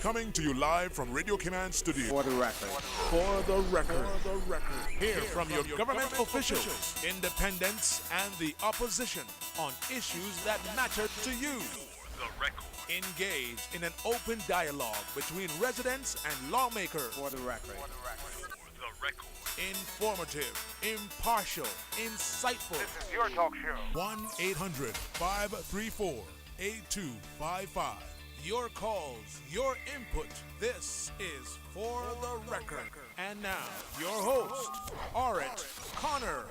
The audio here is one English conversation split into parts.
Coming to you live from Radio Cayman Studio. For the record. For the record. Hear from your government officials, independents, and the opposition on issues that matter to you. The record. Engage in an open dialogue between residents and lawmakers. For the record. The record. Informative, impartial, insightful. This is your talk show. 1-800-534-8255. Your calls, your input. This is For the Record. And now, your host, Ahearn Connor.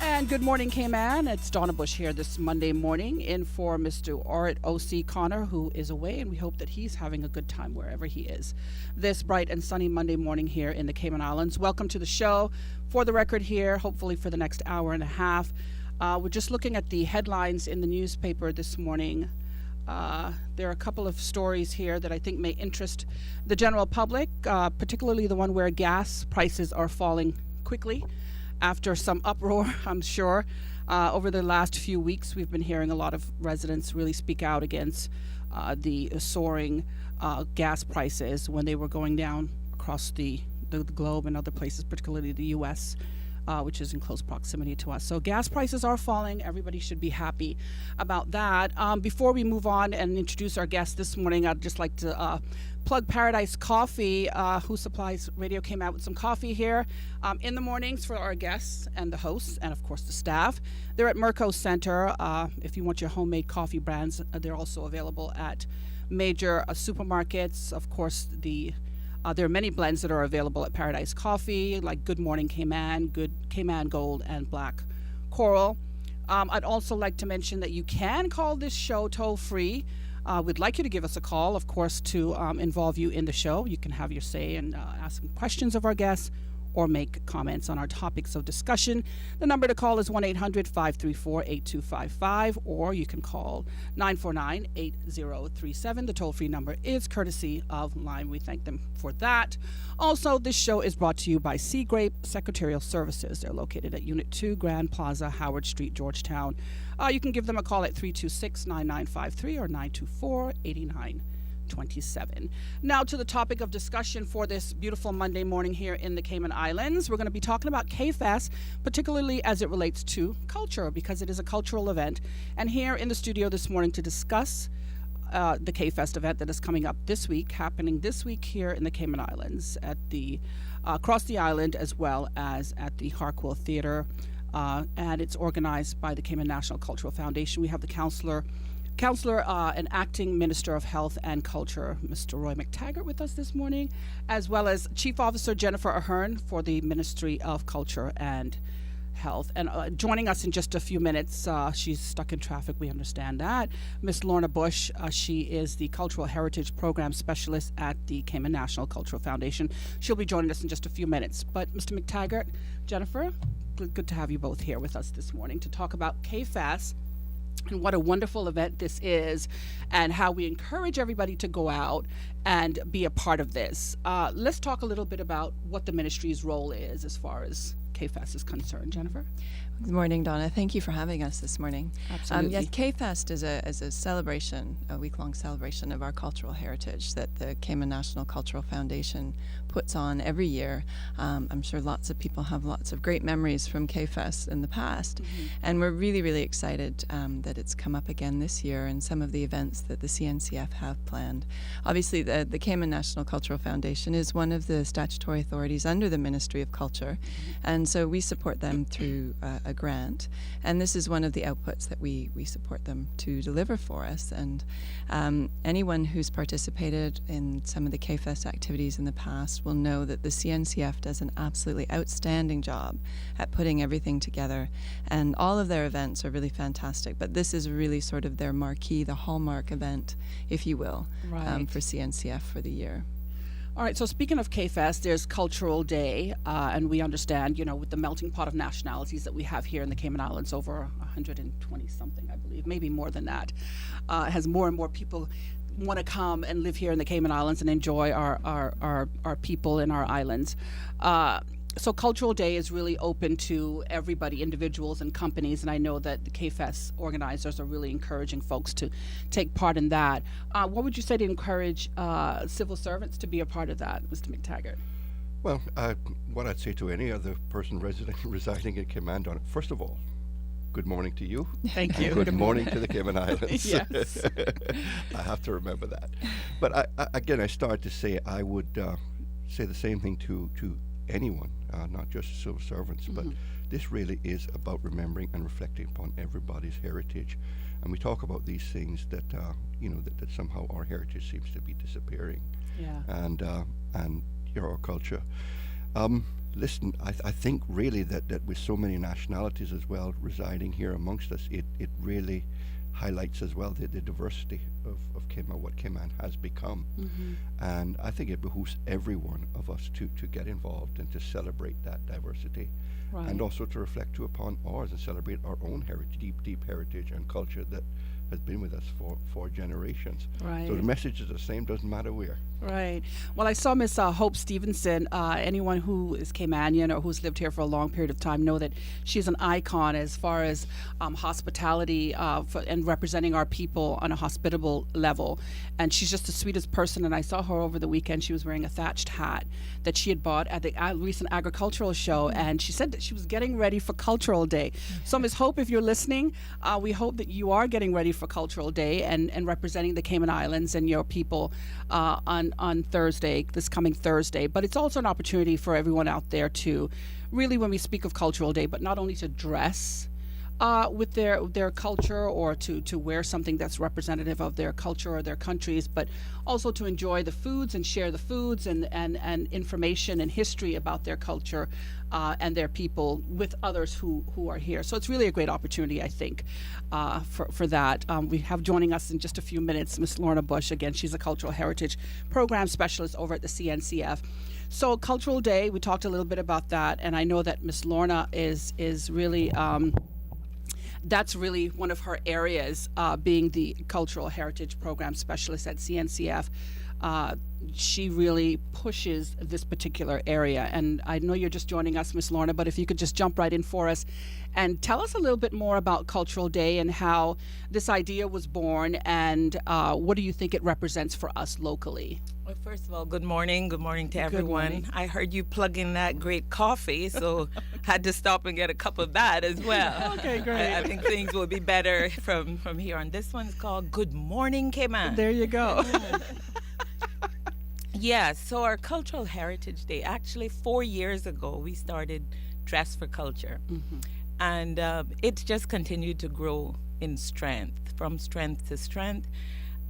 And good morning, Cayman. It's Donna Bush here this Monday morning in for Mr. Ahearn O.C. Connor, who is away, and we hope that he's having a good time wherever he is. This bright and sunny Monday morning here in the Cayman Islands. Welcome to the show. For the Record here, hopefully for the next hour and a half. We're just looking at the headlines in the newspaper this morning. There are a couple of stories here that I think may interest the general public, particularly the one where gas prices are falling quickly after some uproar, I'm sure. Over the last few weeks, we've been hearing a lot of residents really speak out against the soaring gas prices when they were going down across the globe and other places, particularly the U.S., which is in close proximity to us. So gas prices are falling. Everybody should be happy about that. Before we move on and introduce our guest this morning, I'd just like to plug Paradise Coffee, who supplies Radio Cayman with some coffee here in the mornings for our guests and the hosts and, of course, the staff. They're at Merco Center. If you want your homemade coffee brands, they're also available at major supermarkets. Of course, there are many blends that are available at Paradise Coffee, like Good Morning Cayman, Good Cayman Gold, and Black Coral. I'd also like to mention that you can call this show toll-free. We'd like you to give us a call, of course, to involve you in the show. You can have your say and ask questions of our guests or make comments on our topics of discussion. The number to call is 1-800-534-8255, or you can call 949-8037. The toll-free number is courtesy of Lime. We thank them for that. Also, this show is brought to you by Sea Grape Secretarial Services. They're located at Unit 2, Grand Plaza, Howard Street, Georgetown. You can give them a call at 326-9953 or 924-8927. Now to the topic of discussion for this beautiful Monday morning here in the Cayman Islands. We're going to be talking about K-Fest, particularly as it relates to culture, because it is a cultural event. And here in the studio this morning to discuss the K-Fest event that is coming up this week, happening this week here in the Cayman Islands at the across the island, as well as at the Harquail Theater, and it's organized by the Cayman National Cultural Foundation. We have the Counselor and Acting Minister of Health and Culture, Mr. Roy McTaggart, with us this morning, as well as Chief Officer Jennifer Ahearn for the Ministry of Culture and Health. And joining us in just a few minutes, she's stuck in traffic, we understand that, Miss Lorna Bush. She is the Cultural Heritage Program Specialist at the Cayman National Cultural Foundation. She'll be joining us in just a few minutes. But Mr. McTaggart, Jennifer, good to have you both here with us this morning to talk about K-Fest and what a wonderful event this is, and how we encourage everybody to go out and be a part of this. Let's talk a little bit about what the ministry's role is as far as K-Fest is concerned. Jennifer? Good morning, Donna. Thank you for having us this morning. Absolutely. K-Fest is a celebration, a week-long celebration of our cultural heritage that the Cayman National Cultural Foundation puts on every year. I'm sure lots of people have lots of great memories from K-Fest in the past, and we're really, really excited that it's come up again this year and some of the events that the CNCF have planned. Obviously, the Cayman National Cultural Foundation is one of the statutory authorities under the Ministry of Culture, and so we support them through a grant, and this is one of the outputs that we support them to deliver for us. And anyone who's participated in some of the K-Fest activities in the past will know that the CNCF does an absolutely outstanding job at putting everything together, and all of their events are really fantastic, but this is really sort of their marquee, the hallmark event, if you will, for CNCF for the year. All right, so speaking of K-Fest, there's Cultural Day, and we understand, with the melting pot of nationalities that we have here in the Cayman Islands, over 120-something, I believe, maybe more than that, has more and more people want to come and live here in the Cayman Islands and enjoy our people and our islands. So Cultural Day is really open to everybody, individuals and companies, and I know that the KFES organizers are really encouraging folks to take part in that. What would you say to encourage civil servants to be a part of that, Mr. McTaggart? Well, what I'd say to any other person residing in Cayman, Donna, first of all, good morning to you. Thank and you. Good morning to the Cayman Islands. Yes. I have to remember that. But again, I started to say I would say the same thing to anyone, not just civil servants, but this really is about remembering and reflecting upon everybody's heritage. And we talk about these things that, that somehow our heritage seems to be disappearing. Yeah. And our culture. Listen, I think really that with so many nationalities as well residing here amongst us, it really highlights as well the diversity of Cayman, what Cayman has become. And I think it behooves every one of us to get involved and to celebrate that diversity. Right. And also to reflect too upon ours and celebrate our own heritage, deep heritage and culture that has been with us for generations. Right. So the message is the same, doesn't matter where. Right. Well, I saw Miss Hope Stevenson. Anyone who is Caymanian or who's lived here for a long period of time know that she's an icon as far as hospitality and representing our people on a hospitable level. And she's just the sweetest person. And I saw her over the weekend. She was wearing a thatched hat that she had bought at the recent agricultural show. And she said that she was getting ready for Cultural Day. So, Miss Hope, if you're listening, we hope that you are getting ready for Cultural Day and representing the Cayman Islands and your people on Thursday, this coming Thursday. But it's also an opportunity for everyone out there to really, when we speak of Cultural Day, but not only to dress with their culture or to wear something that's representative of their culture or their countries, but also to enjoy the foods and share the foods and information and history about their culture and their people with others who are here. So it's really a great opportunity, I think, for that. We have joining us in just a few minutes Ms. Lorna Bush. Again, she's a Cultural Heritage Program Specialist over at the CNCF. So Cultural Day, we talked a little bit about that, and I know that Ms. Lorna is really that's really one of her areas, being the Cultural Heritage Program Specialist at CNCF. She really pushes this particular area. And I know you're just joining us, Ms. Lorna, but if you could just jump right in for us and tell us a little bit more about Cultural Day and how this idea was born and what do you think it represents for us locally? Well, first of all, good morning. Good morning to everyone. morning. I heard you plug in that great coffee, so had to stop and get a cup of that as well. Okay, great. I think things will be better from here on. This one's called Good Morning, Cayman. There you go. Yeah, so our Cultural Heritage Day, actually 4 years ago, we started Dress for Culture. And it's just continued to grow in strength, from strength to strength.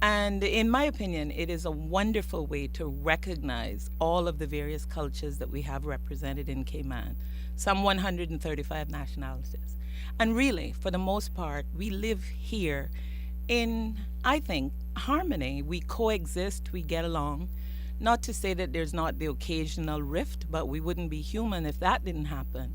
And in my opinion, it is a wonderful way to recognize all of the various cultures that we have represented in Cayman, some 135 nationalities. And really, for the most part, we live here in, I think, harmony. We coexist, we get along. Not to say that there's not the occasional rift, but we wouldn't be human if that didn't happen.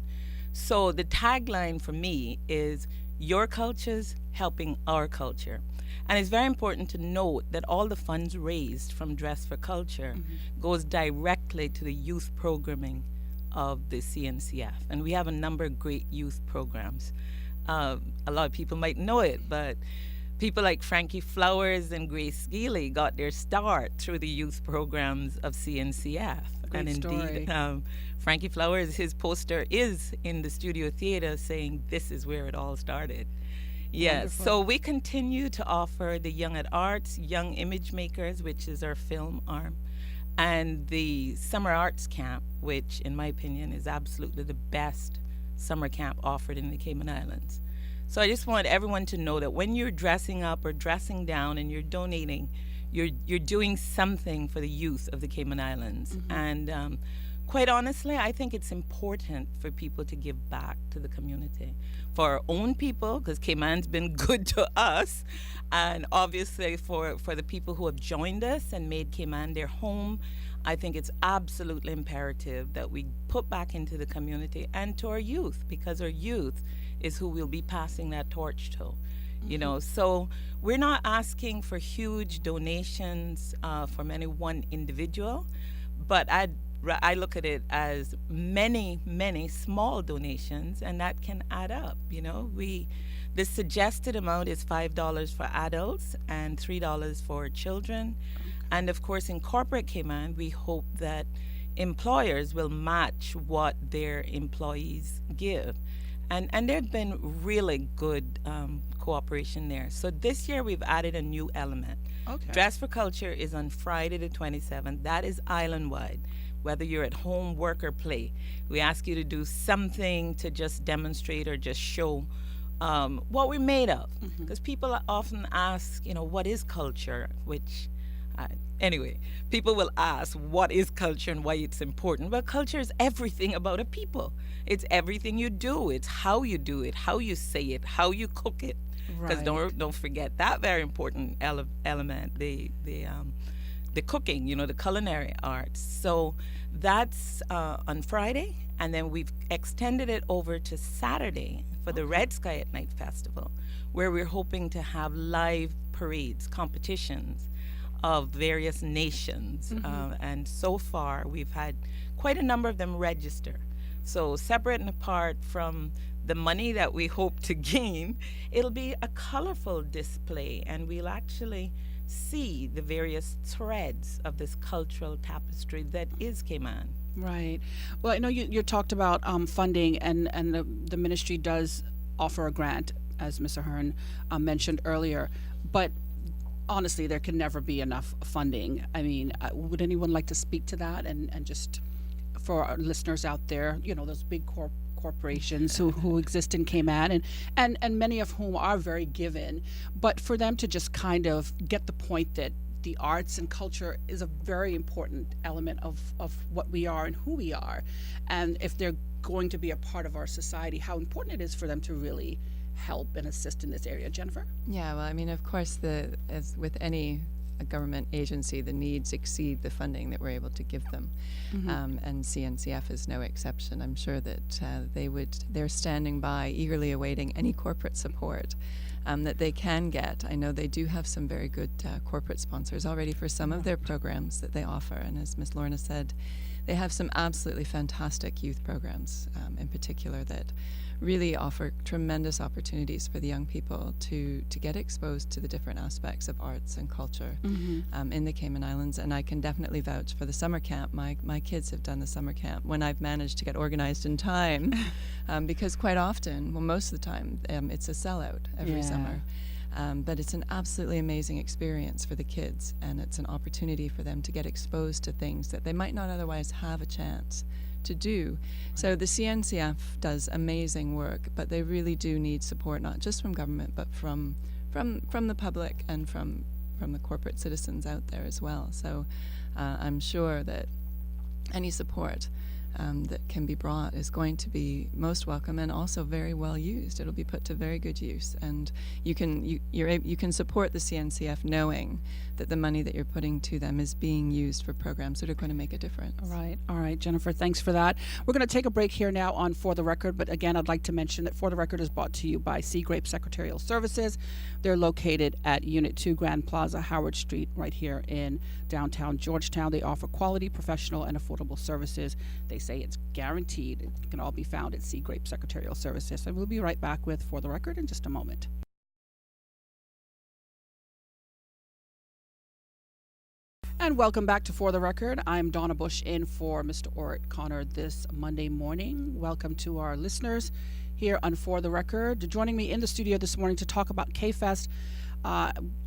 So the tagline for me is your cultures helping our culture. And it's very important to note that all the funds raised from Dress for Culture goes directly to the youth programming of the CNCF. And we have a number of great youth programs. A lot of people might know it, but people like Frankie Flowers and Grace Geely got their start through the youth programs of CNCF. Great and indeed, Frankie Flowers, his poster is in the studio theater saying this is where it all started. Yes, Wonderful. so we continue to offer the Young at Arts, Young Image Makers, which is our film arm, and the Summer Arts Camp, which in my opinion is absolutely the best summer camp offered in the Cayman Islands. So I just want everyone to know that when you're dressing up or dressing down and you're donating, you're doing something for the youth of the Cayman Islands. And quite honestly, I think it's important for people to give back to the community. For our own people, because Cayman's been good to us, and obviously for the people who have joined us and made Cayman their home, I think it's absolutely imperative that we put back into the community and to our youth, because our youth is who we'll be passing that torch to. You know, so we're not asking for huge donations from any one individual, but I'd I look at it as many, many small donations, and that can add up. The suggested amount is $5 for adults and $3 for children. And of course, in corporate Cayman, we hope that employers will match what their employees give. And there's been really good cooperation there. So this year we've added a new element. Okay. Dress for Culture is on Friday the 27th. That is island-wide. Whether you're at home, work, or play, we ask you to do something to just demonstrate or just show what we're made of. Because people often ask, what is culture? Anyway, people will ask, what is culture and why it's important? Well, culture is everything about a people. It's everything you do. It's how you do it, how you say it, how you cook it. Because don't forget that very important element, the cooking, the culinary arts. So that's on Friday, and then we've extended it over to Saturday for the Red Sky at Night Festival, where we're hoping to have live parades, competitions of various nations. And so far, we've had quite a number of them register. So separate and apart from the money that we hope to gain, it'll be a colorful display, and we'll actually see the various threads of this cultural tapestry that is Cayman. Right. Well, I know you talked about funding, and the ministry does offer a grant, as Ms. Ahearn mentioned earlier, but honestly, there can never be enough funding. I mean, would anyone like to speak to that? And just for our listeners out there, those big corporations who exist in Cayman, and many of whom are very given, but for them to just kind of get the point that the arts and culture is a very important element of what we are and who we are, and if they're going to be a part of our society, how important it is for them to really help and assist in this area. Jennifer? Yeah, well, I mean, of course, as with any government agency, the needs exceed the funding that we're able to give them, and CNCF is no exception. I'm sure that they're standing by, eagerly awaiting any corporate support that they can get. I know they do have some very good corporate sponsors already for some of their programs that they offer, and as Ms. Lorna said, they have some absolutely fantastic youth programs in particular that really offer tremendous opportunities for the young people to get exposed to the different aspects of arts and culture in the Cayman Islands. And I can definitely vouch for the summer camp. My kids have done the summer camp when I've managed to get organized in time, because quite often, well, most of the time, it's a sellout every summer. But it's an absolutely amazing experience for the kids, and it's an opportunity for them to get exposed to things that they might not otherwise have a chance to do. So the CNCF does amazing work, but they really do need support, not just from government, but from the public and from the corporate citizens out there as well. So I'm sure that any support that can be brought is going to be most welcome and also very well used. It'll be put to very good use, and you can support the CNCF knowing that the money that you're putting to them is being used for programs that are going to make a difference. All right, Jennifer, thanks for that. We're going to take a break here now on For the Record, but again, I'd like to mention that For the Record is brought to you by Sea Grape Secretarial Services. They're located at Unit 2 Grand Plaza, Howard Street, right here in downtown Georgetown. They offer quality, professional, and affordable services. They say it's guaranteed. It can all be found at Sea Grape Secretarial Services. And we'll be right back with For the Record in just a moment. And welcome back to For the Record. I'm Donna Bush in for Mr. Orrit Connor this Monday morning. Welcome to our listeners here on For the Record. Joining me in the studio this morning to talk about K-Fest,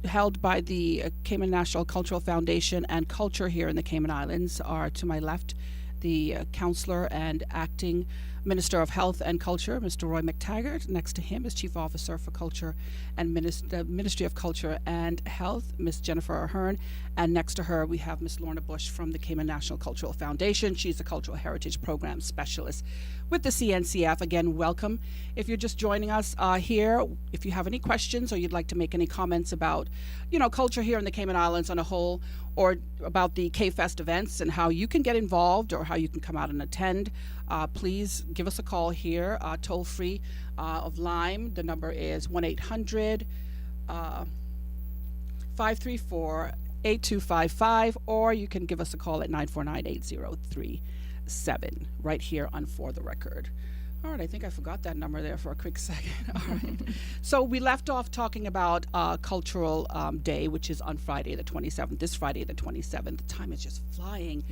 held by the Cayman National Cultural Foundation and Culture here in the Cayman Islands, are to my left the Councillor and Acting Minister of Health and Culture, Mr. Roy McTaggart. Next to him is Chief Officer for Culture and Ministry of Culture and Health, Ms. Jennifer Ahearn. And next to her, we have Ms. Lorna Bush from the Cayman National Cultural Foundation. She's the Cultural Heritage Program Specialist with the CNCF. Again, welcome. If you're just joining us here, if you have any questions or you'd like to make any comments about, culture here in the Cayman Islands on a whole, or about the K-Fest events and how you can get involved or how you can come out and attend, please give us a call here, toll free of Lime. The number is 1-800 534 8255, or you can give us a call at 949-8037 right here on For the Record. All right, I think I forgot that number there for a quick second. All right. So we left off talking about Cultural Day, which is on Friday the 27th, this Friday the 27th. The time is just flying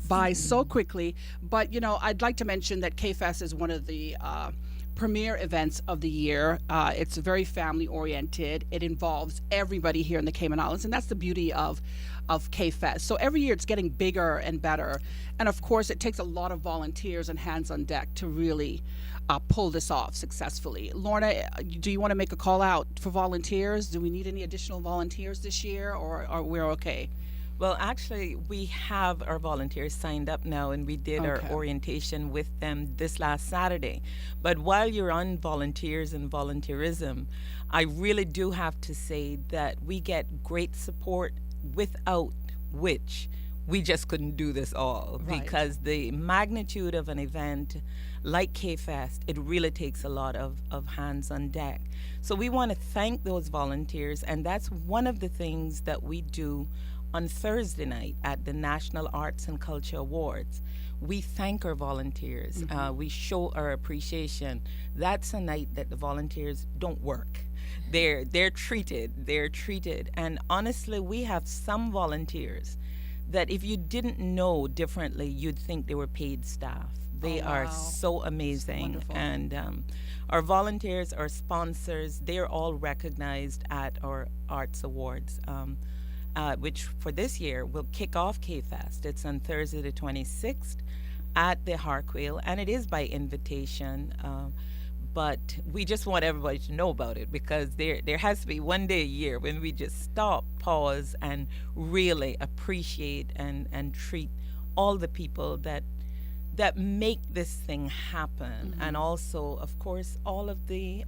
by so quickly. But, I'd like to mention that K-Fest is one of the premier events of the year. It's very family-oriented. It involves everybody here in the Cayman Islands, and that's the beauty of K-Fest. So every year it's getting bigger and better. And of course, it takes a lot of volunteers and hands on deck to really pull this off successfully. Lorna, do you want to make a call out for volunteers? Do we need any additional volunteers this year, or are we okay? Well, actually, we have our volunteers signed up now, and we did our orientation with them this last Saturday. But while you're on volunteers and volunteerism, I really do have to say that we get great support, without which we just couldn't do this all. Right. Because the magnitude of an event like K-Fest, it really takes a lot of hands on deck. So we want to thank those volunteers, and that's one of the things that we do on Thursday night at the National Arts and Culture Awards. We thank our volunteers. We show our appreciation. That's a night that the volunteers don't work. They're treated. And honestly, we have some volunteers that if you didn't know differently, you'd think they were paid staff. They are so amazing. Wonderful. And our volunteers, our sponsors, they're all recognized at our Arts Awards, which for this year will kick off K-Fest. It's on Thursday the 26th at the Harquail, and it is by invitation. But we just want everybody to know about it, because there has to be one day a year when we just stop, pause, and really appreciate and treat all the people that make this thing happen. And also, of course, all of the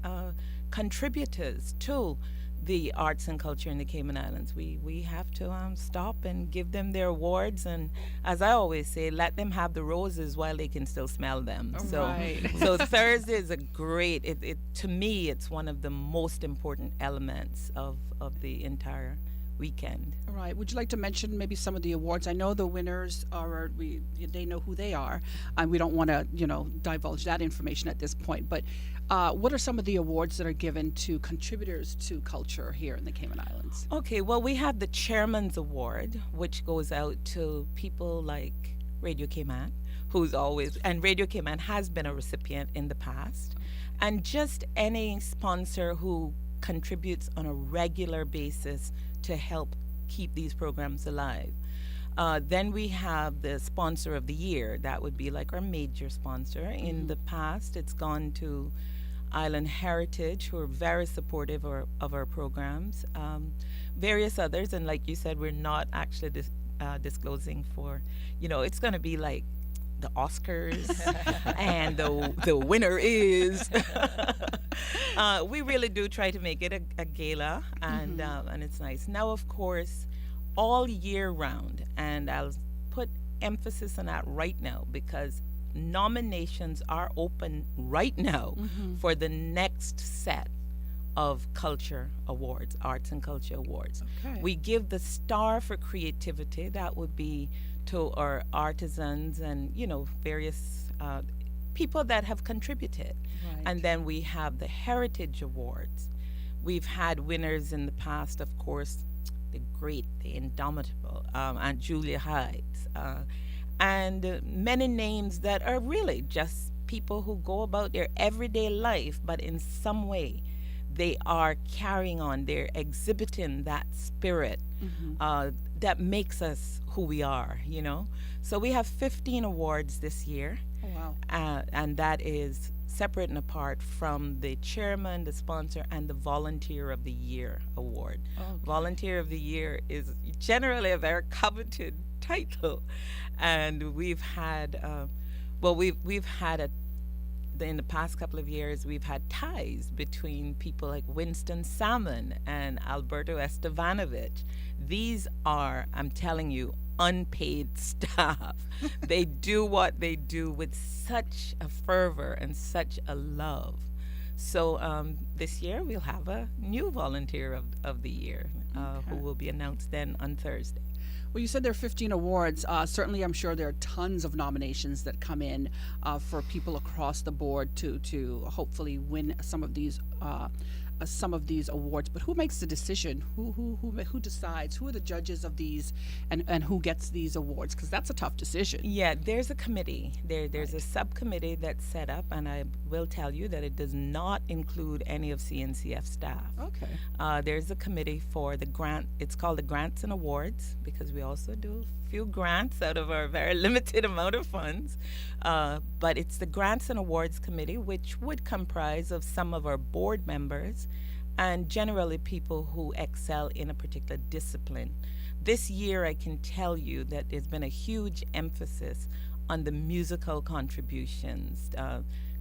contributors to the arts and culture in the Cayman Islands. We have to stop and give them their awards, and as I always say, let them have the roses while they can still smell them. So Thursday is a great, it to me, it's one of the most important elements of the entire weekend. All right. Would you like to mention maybe some of the awards? I know the winners they know who they are, and we don't want to, divulge that information at this point. But what are some of the awards that are given to contributors to culture here in the Cayman Islands? Okay. Well, we have the Chairman's Award, which goes out to people like Radio Cayman, and Radio Cayman has been a recipient in the past, and just any sponsor who contributes on a regular basis to help keep these programs alive. Then we have the Sponsor of the Year. That would be like our major sponsor. In the past, it's gone to Island Heritage, who are very supportive of our programs. Various others, and like you said, we're not actually disclosing for, it's going to be like the Oscars and the winner is. We really do try to make it a gala, and it's nice. Now, of course, all year round, and I'll put emphasis on that right now, because nominations are open right now for the next set of culture awards, arts and culture awards. Okay. We give the star for creativity. That would be to our artisans and various people that have contributed. Right. And then we have the Heritage Awards. We've had winners in the past, of course, the great, the indomitable Aunt Julia Hides, and many names that are really just people who go about their everyday life, but in some way they are carrying on, they're exhibiting that spirit that makes us who we are, So we have 15 awards this year. Oh, wow. And that is separate and apart from the chairman, the sponsor, and the Volunteer of the Year award. Okay. Volunteer of the Year is generally a very coveted title, and we've had, in the past couple of years, we've had ties between people like Winston Salmon and Alberto Estevanovich. These are, I'm telling you, unpaid staff. They do what they do with such a fervor and such a love. So this year we'll have a new volunteer of the year who will be announced then on Thursday. Well, you said there are 15 awards. Certainly, I'm sure there are tons of nominations that come in for people across the board to hopefully win some of these awards. But who makes the decision? Who decides? Who are the judges of these, and who gets these awards? Because that's a tough decision. Yeah, there's a committee. There's a subcommittee that's set up, and I will tell you that it does not include any of CNCF staff. Okay. There's a committee for the grant. It's called the Grants and Awards, because we also do a few grants out of our very limited amount of funds. But it's the Grants and Awards Committee, which would comprise of some of our board members and generally people who excel in a particular discipline. This year, I can tell you that there's been a huge emphasis on the musical contributions,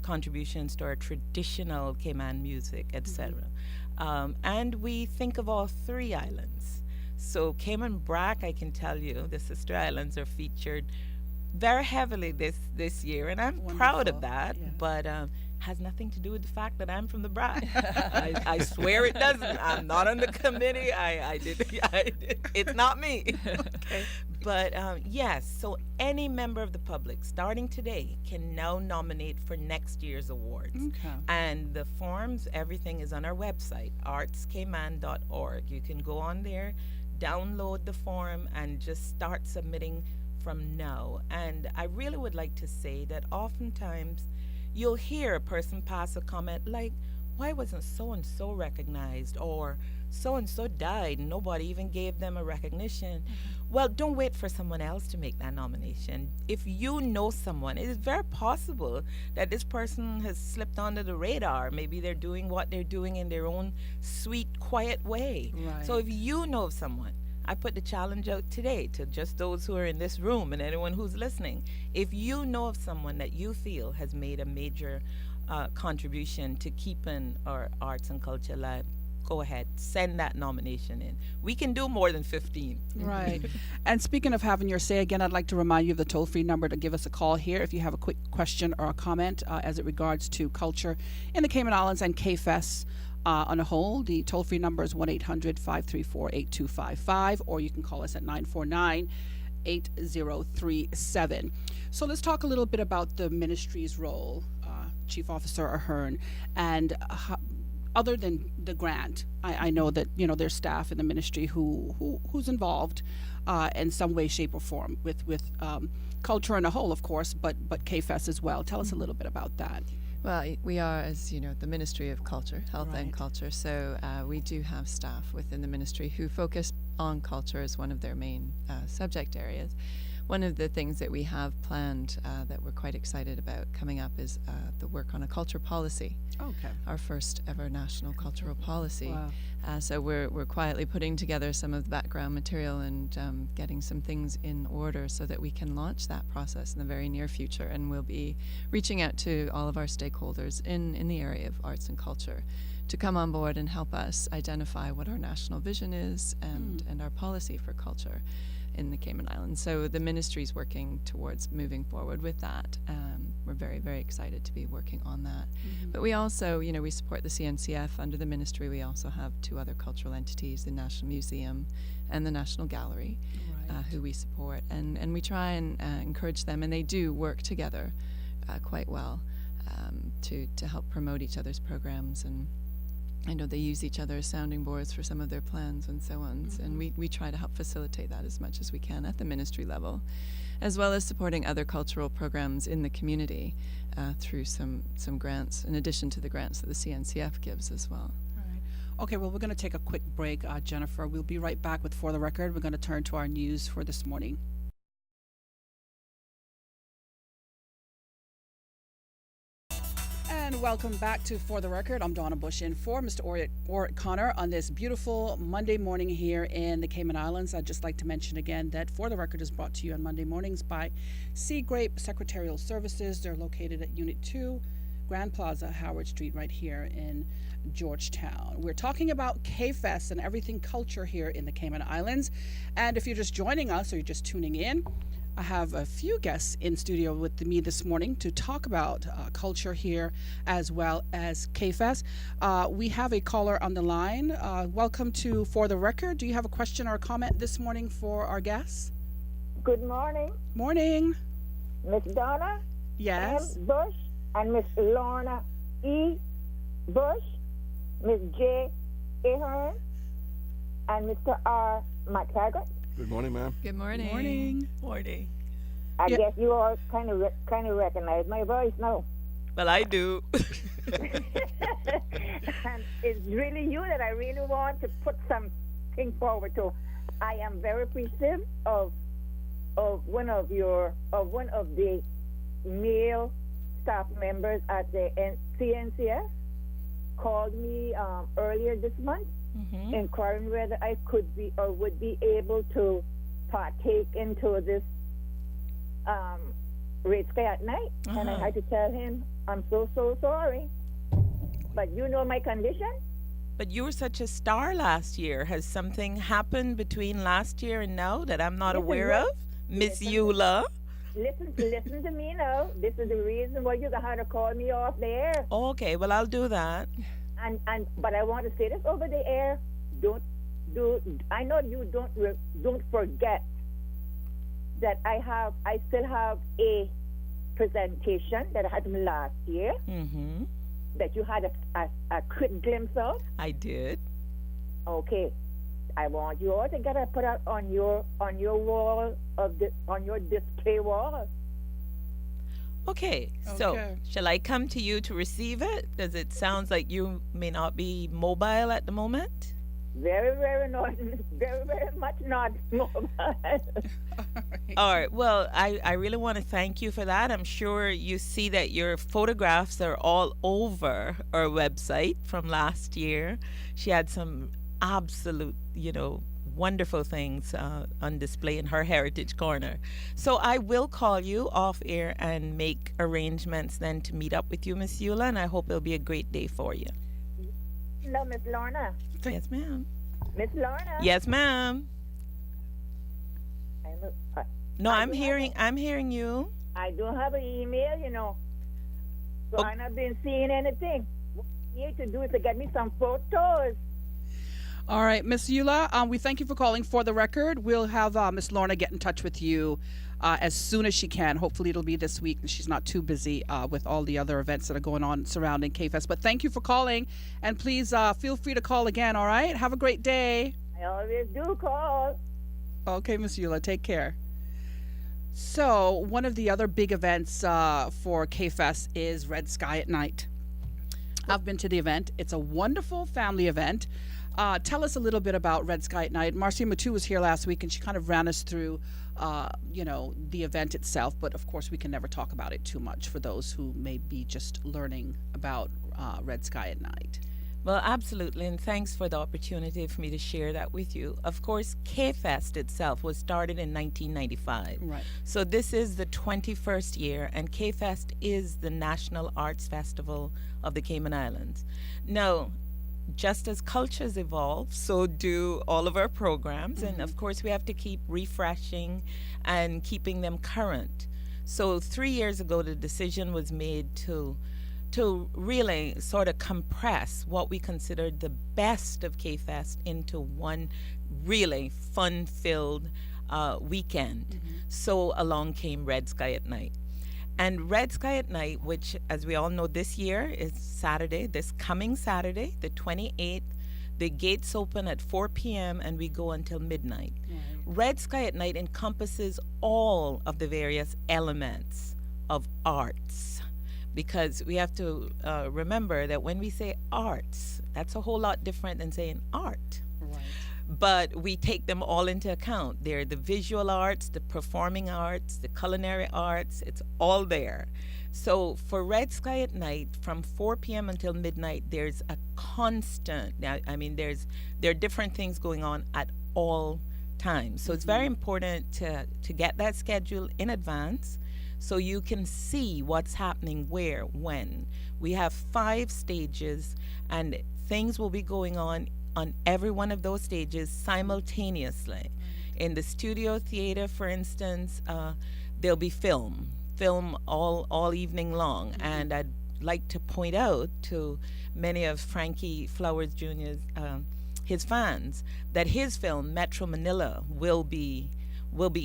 contributions to our traditional Cayman music, etc. And we think of all three islands. So Cayman Brac, I can tell you, the sister islands are featured very heavily this year, and I'm proud of that. Yeah. But has nothing to do with the fact that I'm from the Brac. I swear it doesn't. I'm not on the committee. I did. It's not me. Okay. But yes, so any member of the public, starting today, can now nominate for next year's awards. Okay. And the forms, everything is on our website, artscayman.org. You can go on there, download the form, and just start submitting from now. And I really would like to say that oftentimes you'll hear a person pass a comment like, why wasn't so-and-so recognized? Or so-and-so died and nobody even gave them a recognition. Well, don't wait for someone else to make that nomination. If you know someone, it is very possible that this person has slipped under the radar. Maybe they're doing what they're doing in their own sweet, quiet way. Right. So if you know of someone, I put the challenge out today to just those who are in this room and anyone who's listening. If you know of someone that you feel has made a major contribution to keeping our arts and culture alive, go ahead, send that nomination in. We can do more than 15. Right. And speaking of having your say, again, I'd like to remind you of the toll-free number to give us a call here if you have a quick question or a comment as it regards to culture in the Cayman Islands and KFES. On a whole, the toll-free number is 1-800-534-8255, or you can call us at 949-8037. So let's talk a little bit about the ministry's role, Chief Officer Ahearn, and other than the grant. I know that there's staff in the ministry who's involved in some way, shape, or form with culture in a whole, of course, but KFES as well. Tell us a little bit about that. Well, we are, as you know, the Ministry of Culture, Health and Right. Culture. So we do have staff within the ministry who focus on culture as one of their main subject areas. One of the things that we have planned that we're quite excited about coming up is the work on a culture policy. Okay. Our first ever national cultural policy. Wow. So we're quietly putting together some of the background material and getting some things in order so that we can launch that process in the very near future. And we'll be reaching out to all of our stakeholders in the area of arts and culture to come on board and help us identify what our national vision is and our policy for culture in the Cayman Islands. So the ministry is working towards moving forward with that. We're very, very excited to be working on that. But we also, we support the CNCF under the ministry. We also have two other cultural entities, the National Museum and the National Gallery, Right. who we support. And we try and encourage them, and they do work together quite well to help promote each other's programs. And I know they use each other as sounding boards for some of their plans and so on. And we try to help facilitate that as much as we can at the ministry level, as well as supporting other cultural programs in the community through some grants, in addition to the grants that the CNCF gives as well. All right. Okay, well, we're going to take a quick break, Jennifer. We'll be right back with For the Record. We're going to turn to our news for this morning. And welcome back to For the Record. I'm Donna Bush in for Mr. Orrit Connor on this beautiful Monday morning here in the Cayman Islands. I'd just like to mention again that For the Record is brought to you on Monday mornings by Sea Grape Secretarial Services. They're located at Unit 2, Grand Plaza, Howard Street, right here in Georgetown. We're talking about KFES and everything culture here in the Cayman Islands. And if you're just joining us or you're just tuning in, I have a few guests in studio with me this morning to talk about culture here as well as K-Fest. We have a caller on the line. Welcome to For the Record. Do you have a question or a comment this morning for our guests? Good morning, Morning. Miss Donna Yes. M. Bush and Miss Lorna E. Bush, Miss J. Ahearn, and Mr. R. McTaggart. Good morning, ma'am. Good morning. Morning. Morning. I Yeah. guess you all kind of recognize my voice now. Well, I do. And it's really you that I really want to put something forward to. I am very appreciative of one of the male staff members at the CNCF called me earlier this month, inquiring whether I could be or would be able to partake into this Red Sky at Night. And I had to tell him, I'm so sorry, but you know my condition. But you were such a star last year. Has something happened between last year and now that I'm not aware of? Miss Eula? Listen to me now. This is the reason why you had to call me off the air. Okay, well, I'll do that. But I want to say this over the air. I know you don't forget that I still have a presentation that happened last year that you had a quick glimpse of. I did. Okay, I want you all to get it put out on your wall on your display wall. Okay, so Okay. shall I come to you to receive it? Does it sounds like you may not be mobile at the moment? Very not, very much not mobile. All right. Well, I really want to thank you for that. I'm sure you see that your photographs are all over our website from last year. She had some absolute, wonderful things on display in her Heritage Corner. So I will call you off air and make arrangements then to meet up with you, Miss Eula, and I hope it'll be a great day for you. No, Miss Lorna. Yes, ma'am. Miss Lorna. Yes, ma'am. No, I I'm do hearing you. I don't have an email, so Oh. I've not been seeing anything. What you need to do is to get me some photos. All right, Miss Eula, we thank you for calling For the Record. We'll have Miss Lorna get in touch with you as soon as she can. Hopefully it'll be this week and she's not too busy with all the other events that are going on surrounding K-Fest. But thank you for calling, and please feel free to call again, all right? Have a great day. I always do call. Okay, Miss Eula, take care. So one of the other big events for K-Fest is Red Sky at Night. I've been to the event. It's a wonderful family event. Tell us a little bit about Red Sky at Night. Marcia Matu was here last week, and she kind of ran us through, the event itself. But of course, we can never talk about it too much for those who may be just learning about Red Sky at Night. Well, absolutely, and thanks for the opportunity for me to share that with you. Of course, K-Fest itself was started in 1995. Right. So this is the 21st year, and K-Fest is the National Arts Festival of the Cayman Islands. Now, just as cultures evolve, so do all of our programs, and of course we have to keep refreshing and keeping them current. So 3 years ago, the decision was made to really sort of compress what we considered the best of K-Fest into one really fun-filled weekend. So along came Red Sky at Night. And Red Sky at Night, which, as we all know, this year is Saturday, this coming Saturday, the 28th. The gates open at 4 p.m. and we go until midnight. Red Sky at Night encompasses all of the various elements of arts, because we have to remember that when we say arts, that's a whole lot different than saying art. Right. But we take them all into account. They're the visual arts, the performing arts, the culinary arts, it's all there. So for Red Sky at Night, from 4 p.m. until midnight, there's a constant, there are different things going on at all times. So it's very important to get that schedule in advance so you can see what's happening where, when. We have 5 stages, and things will be going on every one of those stages simultaneously. In the studio theater, for instance, there'll be film all evening long. And I'd like to point out to many of Frankie Flowers Jr.'s his fans that his film Metro Manila will be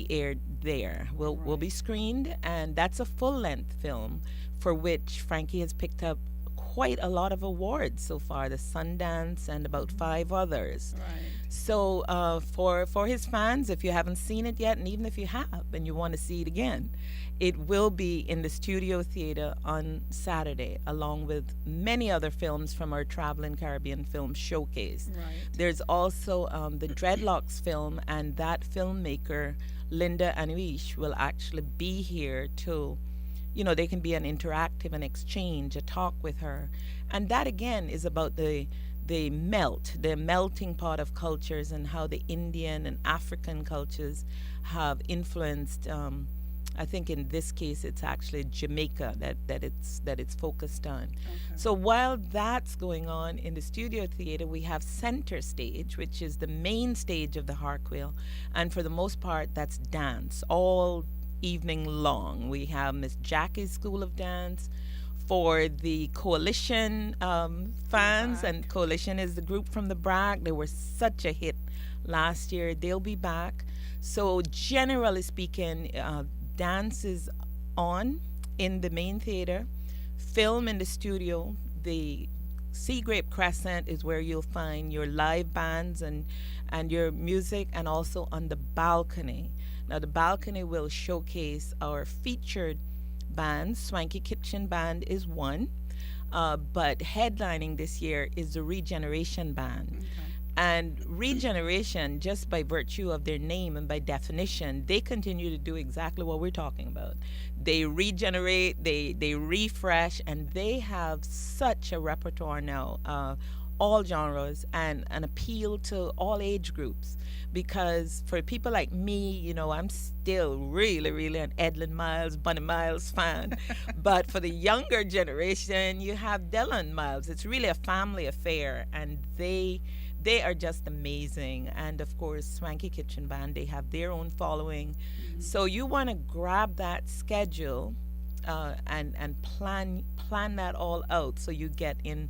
aired there. Will be screened, and that's a full-length film for which Frankie has picked up quite a lot of awards so far, the Sundance and about 5 others. Right. So for his fans, if you haven't seen it yet, and even if you have and you want to see it again, it will be in the studio theater on Saturday, along with many other films from our Traveling Caribbean Film Showcase. Right. There's also the Dreadlocks film, and that filmmaker, Linda Anuish, will actually be here to, they can be an interactive, an exchange, a talk with her. And that, again, is about the melting pot of cultures and how the Indian and African cultures have influenced, I think in this case it's actually Jamaica that it's focused on. Okay. So while that's going on in the studio theater, we have Center Stage, which is the main stage of the Harquail, and for the most part that's dance all evening long. We have Miss Jackie's School of Dance. For the Coalition fans, and Coalition is the group from the BRAC. They were such a hit last year. They'll be back. So generally speaking, dance is on in the main theater, film in the studio. The Sea Grape Crescent is where you'll find your live bands and your music, and also on the balcony. Now the balcony will showcase our featured bands. Swanky Kitchen Band is one, but headlining this year is the Regeneration Band. Okay. And Regeneration, just by virtue of their name and by definition, they continue to do exactly what we're talking about. They regenerate, they refresh, and they have such a repertoire now, all genres, and an appeal to all age groups. Because for people like me, I'm still really, really an Edlin Miles, Bunny Miles fan. But for the younger generation, you have Dylan Miles. It's really a family affair, and they are just amazing. And of course, Swanky Kitchen Band, they have their own following. Mm-hmm. So you want to grab that schedule and plan that all out so you get in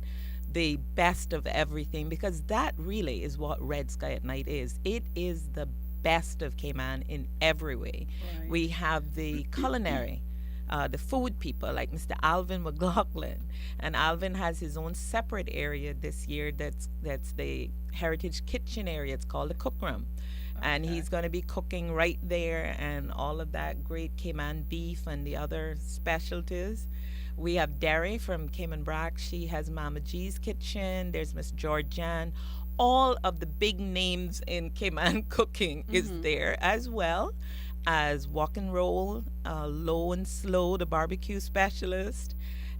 the best of everything, because that really is what Red Sky at Night is. It is the best of Cayman in every way. Right. We have the culinary, the food people like Mr. Alvin McLaughlin, and Alvin has his own separate area this year. That's the Heritage Kitchen area. It's called the Cook Room, and he's going to be cooking right there, and all of that great Cayman beef and the other specialties. We have Derry from Cayman Brack. She has Mama G's Kitchen. There's Miss Georgianne. All of the big names in Cayman cooking is there, as well as Walk and Roll, Low and Slow, the barbecue specialist,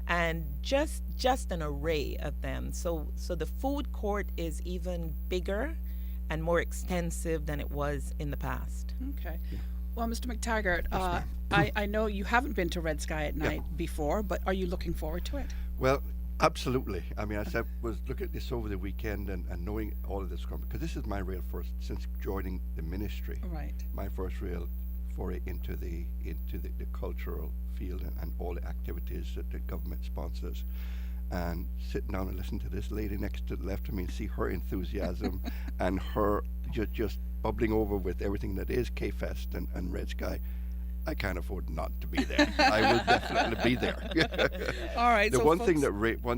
and just an array of them. So the food court is even bigger and more extensive than it was in the past. Okay. Well, Mr. McTaggart, I know you haven't been to Red Sky at Night before, but are you looking forward to it? Well, absolutely. I mean, as I was looking at this over the weekend and knowing all of this, because this is my real first, since joining the ministry, Right. my first real foray into the cultural field and all the activities that the government sponsors. And sitting down and listening to this lady next to the left of me and see her enthusiasm and her just bubbling over with everything that is K-Fest and Red Sky, I can't afford not to be there. I will definitely be there. All right. The so one folks,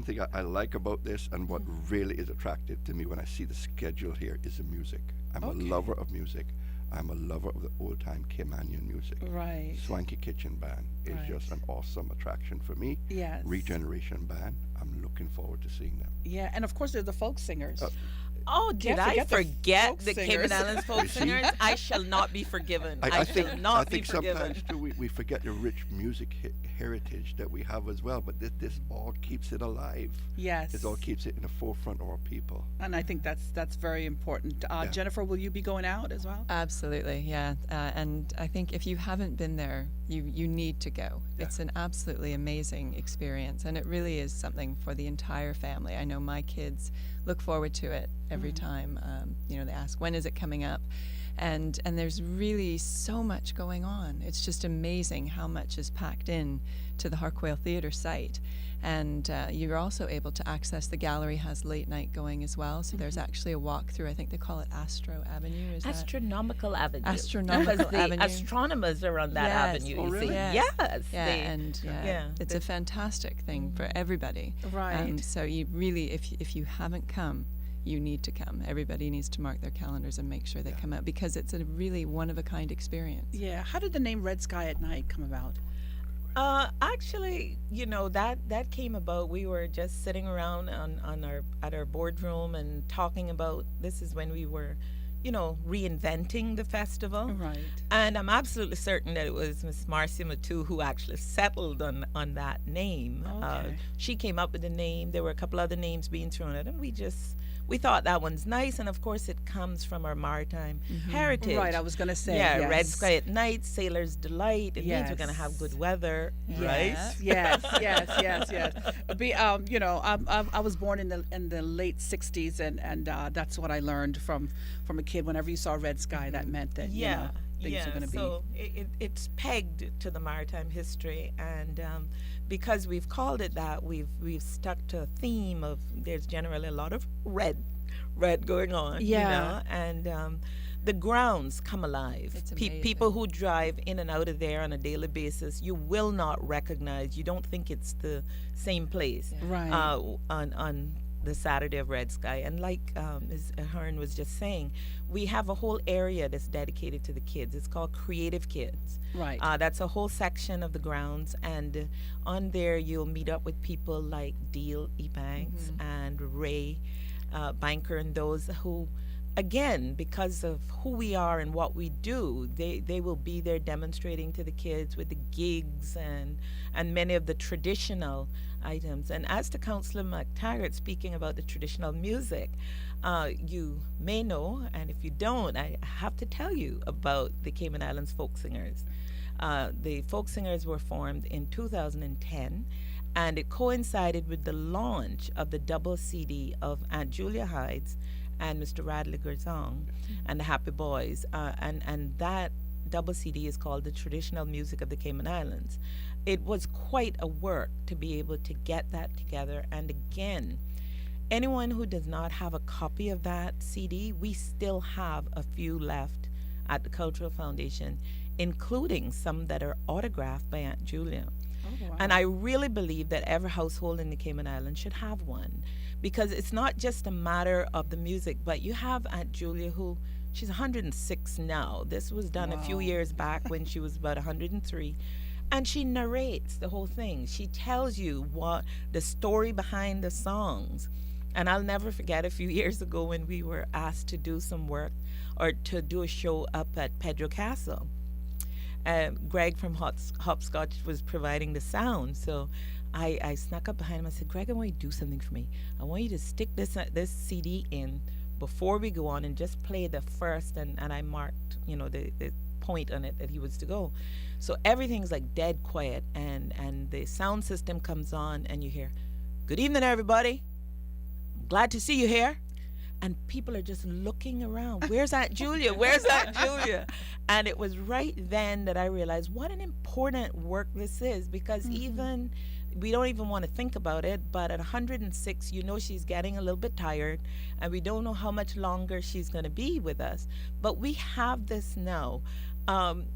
thing I like about this, and what really is attractive to me when I see the schedule here, is the music. I'm a lover of music. I'm a lover of the old-time Caymanian music. Right. Swanky Kitchen Band is Right. just an awesome attraction for me. Yes. Regeneration Band, I'm looking forward to seeing them. Yeah, and of course there's the folk singers. Oh, did Can't I forget the forget folk the Cayman singers. Islands folk You see? singers? I shall not be forgiven. I shall not be forgiven. Sometimes too we forget the rich music heritage that we have as well, but this all keeps it alive. Yes. It all keeps it in the forefront of our people. And I think that's very important. Jennifer, will you be going out as well? Absolutely, yeah. And I think if you haven't been there, you need to go. Yeah. It's an absolutely amazing experience, and it really is something for the entire family. I know my kids look forward to it every time. They ask, when is it coming up? and there's really so much going on. It's just amazing how much is packed in to the Harquail Theatre site. And you're also able to access, the gallery has late night going as well, so there's actually a walk through. I think they call it Astro Avenue. Is Astronomical Avenue. Astronomical Because the Avenue. astronomers are on that Yes. avenue. Oh, You really? see? Yes. Yes. It's a fantastic thing for everybody. Right. So you really, if you haven't come, you need to come. Everybody needs to mark their calendars and make sure they come out, because it's a really one of a kind experience. Yeah. How did the name Red Sky at Night come about? Actually, that came about. We were just sitting around at our boardroom and talking about, this is when we were, reinventing the festival. Right. And I'm absolutely certain that it was Miss Marcia Matu who actually settled on that name. Okay. She came up with the name. There were a couple other names being thrown at, and we thought that one's nice. And of course, it comes from our maritime heritage. Right. I was going to say. Yeah, yes. Red Sky at Night, Sailor's Delight. It means we're going to have Yes. good weather, right? Yes, yes. I was born in the late '60s, and that's what I learned from a kid. Whenever you saw red sky, that meant that things are going to be. So it's pegged to the maritime history, and because we've called it that, we've stuck to a theme of, there's generally a lot of red going on. Yeah. And the grounds come alive. It's People who drive in and out of there on a daily basis, you will not recognize. You don't think it's the same place. Right. On the Saturday of Red Sky. And like Ms. Ahearn was just saying, we have a whole area that's dedicated to the kids. It's called Creative Kids. Right. That's a whole section of the grounds, and on there you'll meet up with people like Deal Ebanks and Ray Banker, and those who, again, because of who we are and what we do, they will be there demonstrating to the kids with the gigs and many of the traditional items. And as to Councillor McTaggart speaking about the traditional music, you may know, and if you don't, I have to tell you about the Cayman Islands Folk Singers. The Folk Singers were formed in 2010, and it coincided with the launch of the double CD of Aunt Julia Hydes and Mr. Radley Gerzong and the Happy Boys, and that double CD is called The Traditional Music of the Cayman Islands. It was quite a work to be able to get that together, and again, anyone who does not have a copy of that CD, we still have a few left at the Cultural Foundation, including some that are autographed by Aunt Julia. Oh, wow. And I really believe that every household in the Cayman Islands should have one, because it's not just a matter of the music, but you have Aunt Julia who, she's 106 now. This was done a few Wow. years back when she was about 103. And she narrates the whole thing. She tells you what the story behind the songs. And I'll never forget a few years ago when we were asked to do some work or to do a show up at Pedro Castle. Greg from Hopscotch was providing the sound. So I snuck up behind him. I said, Greg, I want you to do something for me. I want you to stick this CD in before we go on and just play the first. And I marked, the point on it that he was to go. So everything's like dead quiet, and the sound system comes on, and you hear, "Good evening, everybody. I'm glad to see you here." And people are just looking around. Where's Aunt Julia? Where's Aunt Julia? And it was right then that I realized what an important work this is, because even we don't even want to think about it, but at 106, she's getting a little bit tired, and we don't know how much longer she's going to be with us. But we have this now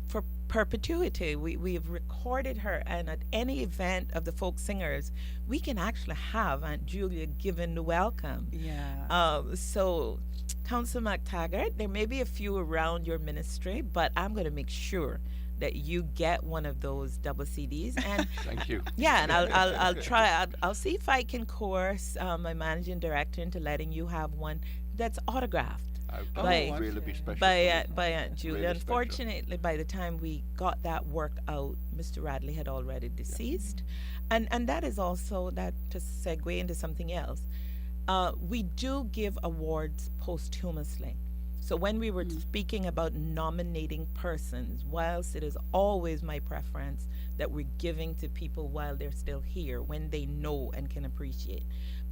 for perpetuity. We have recorded her, and at any event of the folk singers, we can actually have Aunt Julia given the welcome. Yeah. So, Councillor McTaggart, there may be a few around your ministry, but I'm going to make sure that you get one of those double CDs. And Thank you. yeah, and I'll try. I'll see if I can coerce my managing director into letting you have one that's autographed That would really be special. by for me. by Aunt Julia. Really special. Unfortunately, by the time we got that work out, Mr. Radley had already deceased, and that is also that to segue into something else. We do give awards posthumously. So when we were speaking about nominating persons, whilst it is always my preference that we're giving to people while they're still here, when they know and can appreciate,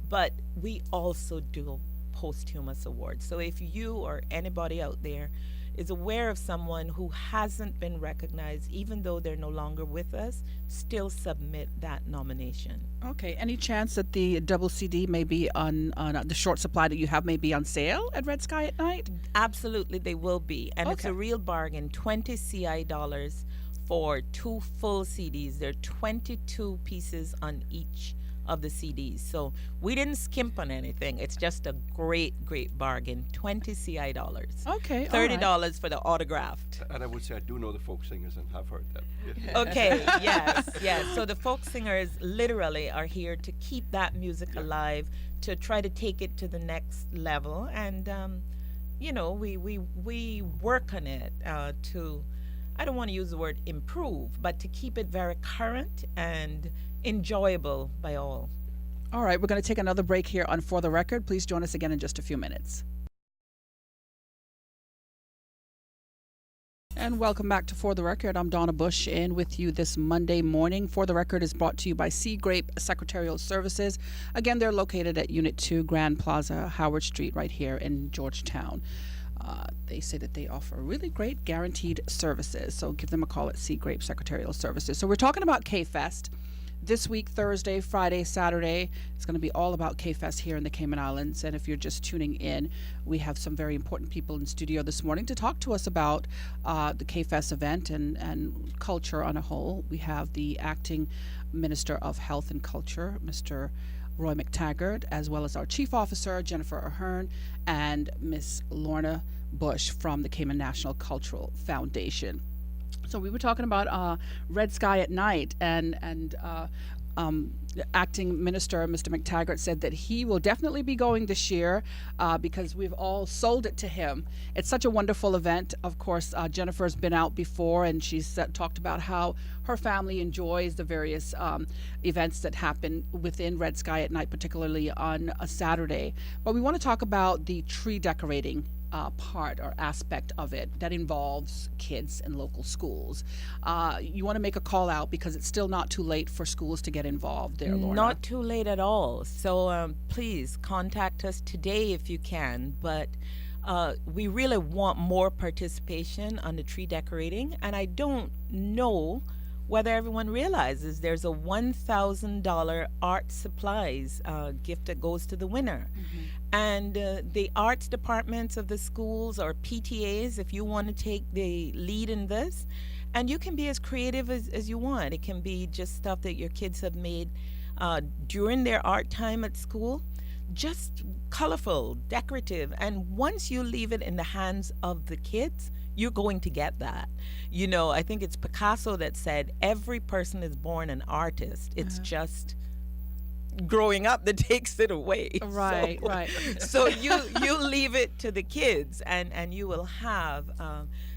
but we also do posthumous awards. So if you or anybody out there is aware of someone who hasn't been recognized, even though they're no longer with us, still submit that nomination. Okay. Any chance that the double CD may be on the short supply that you have may be on sale at Red Sky at Night? Absolutely, they will be. And it's Okay. a real bargain, 20 CI dollars for 2 full CDs. There are 22 pieces on each of the CDs. So we didn't skimp on anything. It's just a great, great bargain. 20 CI dollars. Okay. all $30 right. for the autographed. And I would say I do know the folk singers and have heard them. Yeah. Okay, yes, yes. So the folk singers literally are here to keep that music alive, to try to take it to the next level. And, we work on it to, I don't want to use the word improve, but to keep it very current and enjoyable by all. All right. We're going to take another break here on For the Record. Please join us again in just a few minutes. And welcome back to For the Record. I'm Donna Bush in with you this Monday morning. For the Record is brought to you by Sea Grape Secretarial Services. Again, they're located at Unit 2, Grand Plaza, Howard Street, right here in Georgetown. They say that they offer really great guaranteed services. So give them a call at Sea Grape Secretarial Services. So we're talking about K-Fest. This week, Thursday, Friday, Saturday, it's going to be all about K-Fest here in the Cayman Islands. And if you're just tuning in, we have some very important people in studio this morning to talk to us about the K-Fest event and culture on a whole. We have the acting Minister of Health and Culture, Mr. Roy McTaggart, as well as our Chief Officer, Jennifer Ahearn, and Miss Lorna Bush from the Cayman National Cultural Foundation. So we were talking about Red Sky at Night, and the acting minister, Mr. McTaggart, said that he will definitely be going this year because we've all sold it to him. It's such a wonderful event. Of course, Jennifer's been out before, and she's talked about how her family enjoys the various events that happen within Red Sky at Night, particularly on a Saturday. But we want to talk about the tree decorating part or aspect of it that involves kids and local schools. You want to make a call out because it's still not too late for schools to get involved there, Lorna. Not too late at all. So please contact us today if you can. But we really want more participation on the tree decorating. And I don't know whether everyone realizes there's a $1,000 art supplies gift that goes to the winner. Mm-hmm. And the arts departments of the schools or PTAs, if you want to take the lead in this, and you can be as creative as you want. It can be just stuff that your kids have made during their art time at school, just colorful, decorative. And once you leave it in the hands of the kids, you're going to get that. I think it's Picasso that said, every person is born an artist. It's just growing up that takes it away. Right, so, right. So you leave it to the kids, and you will have.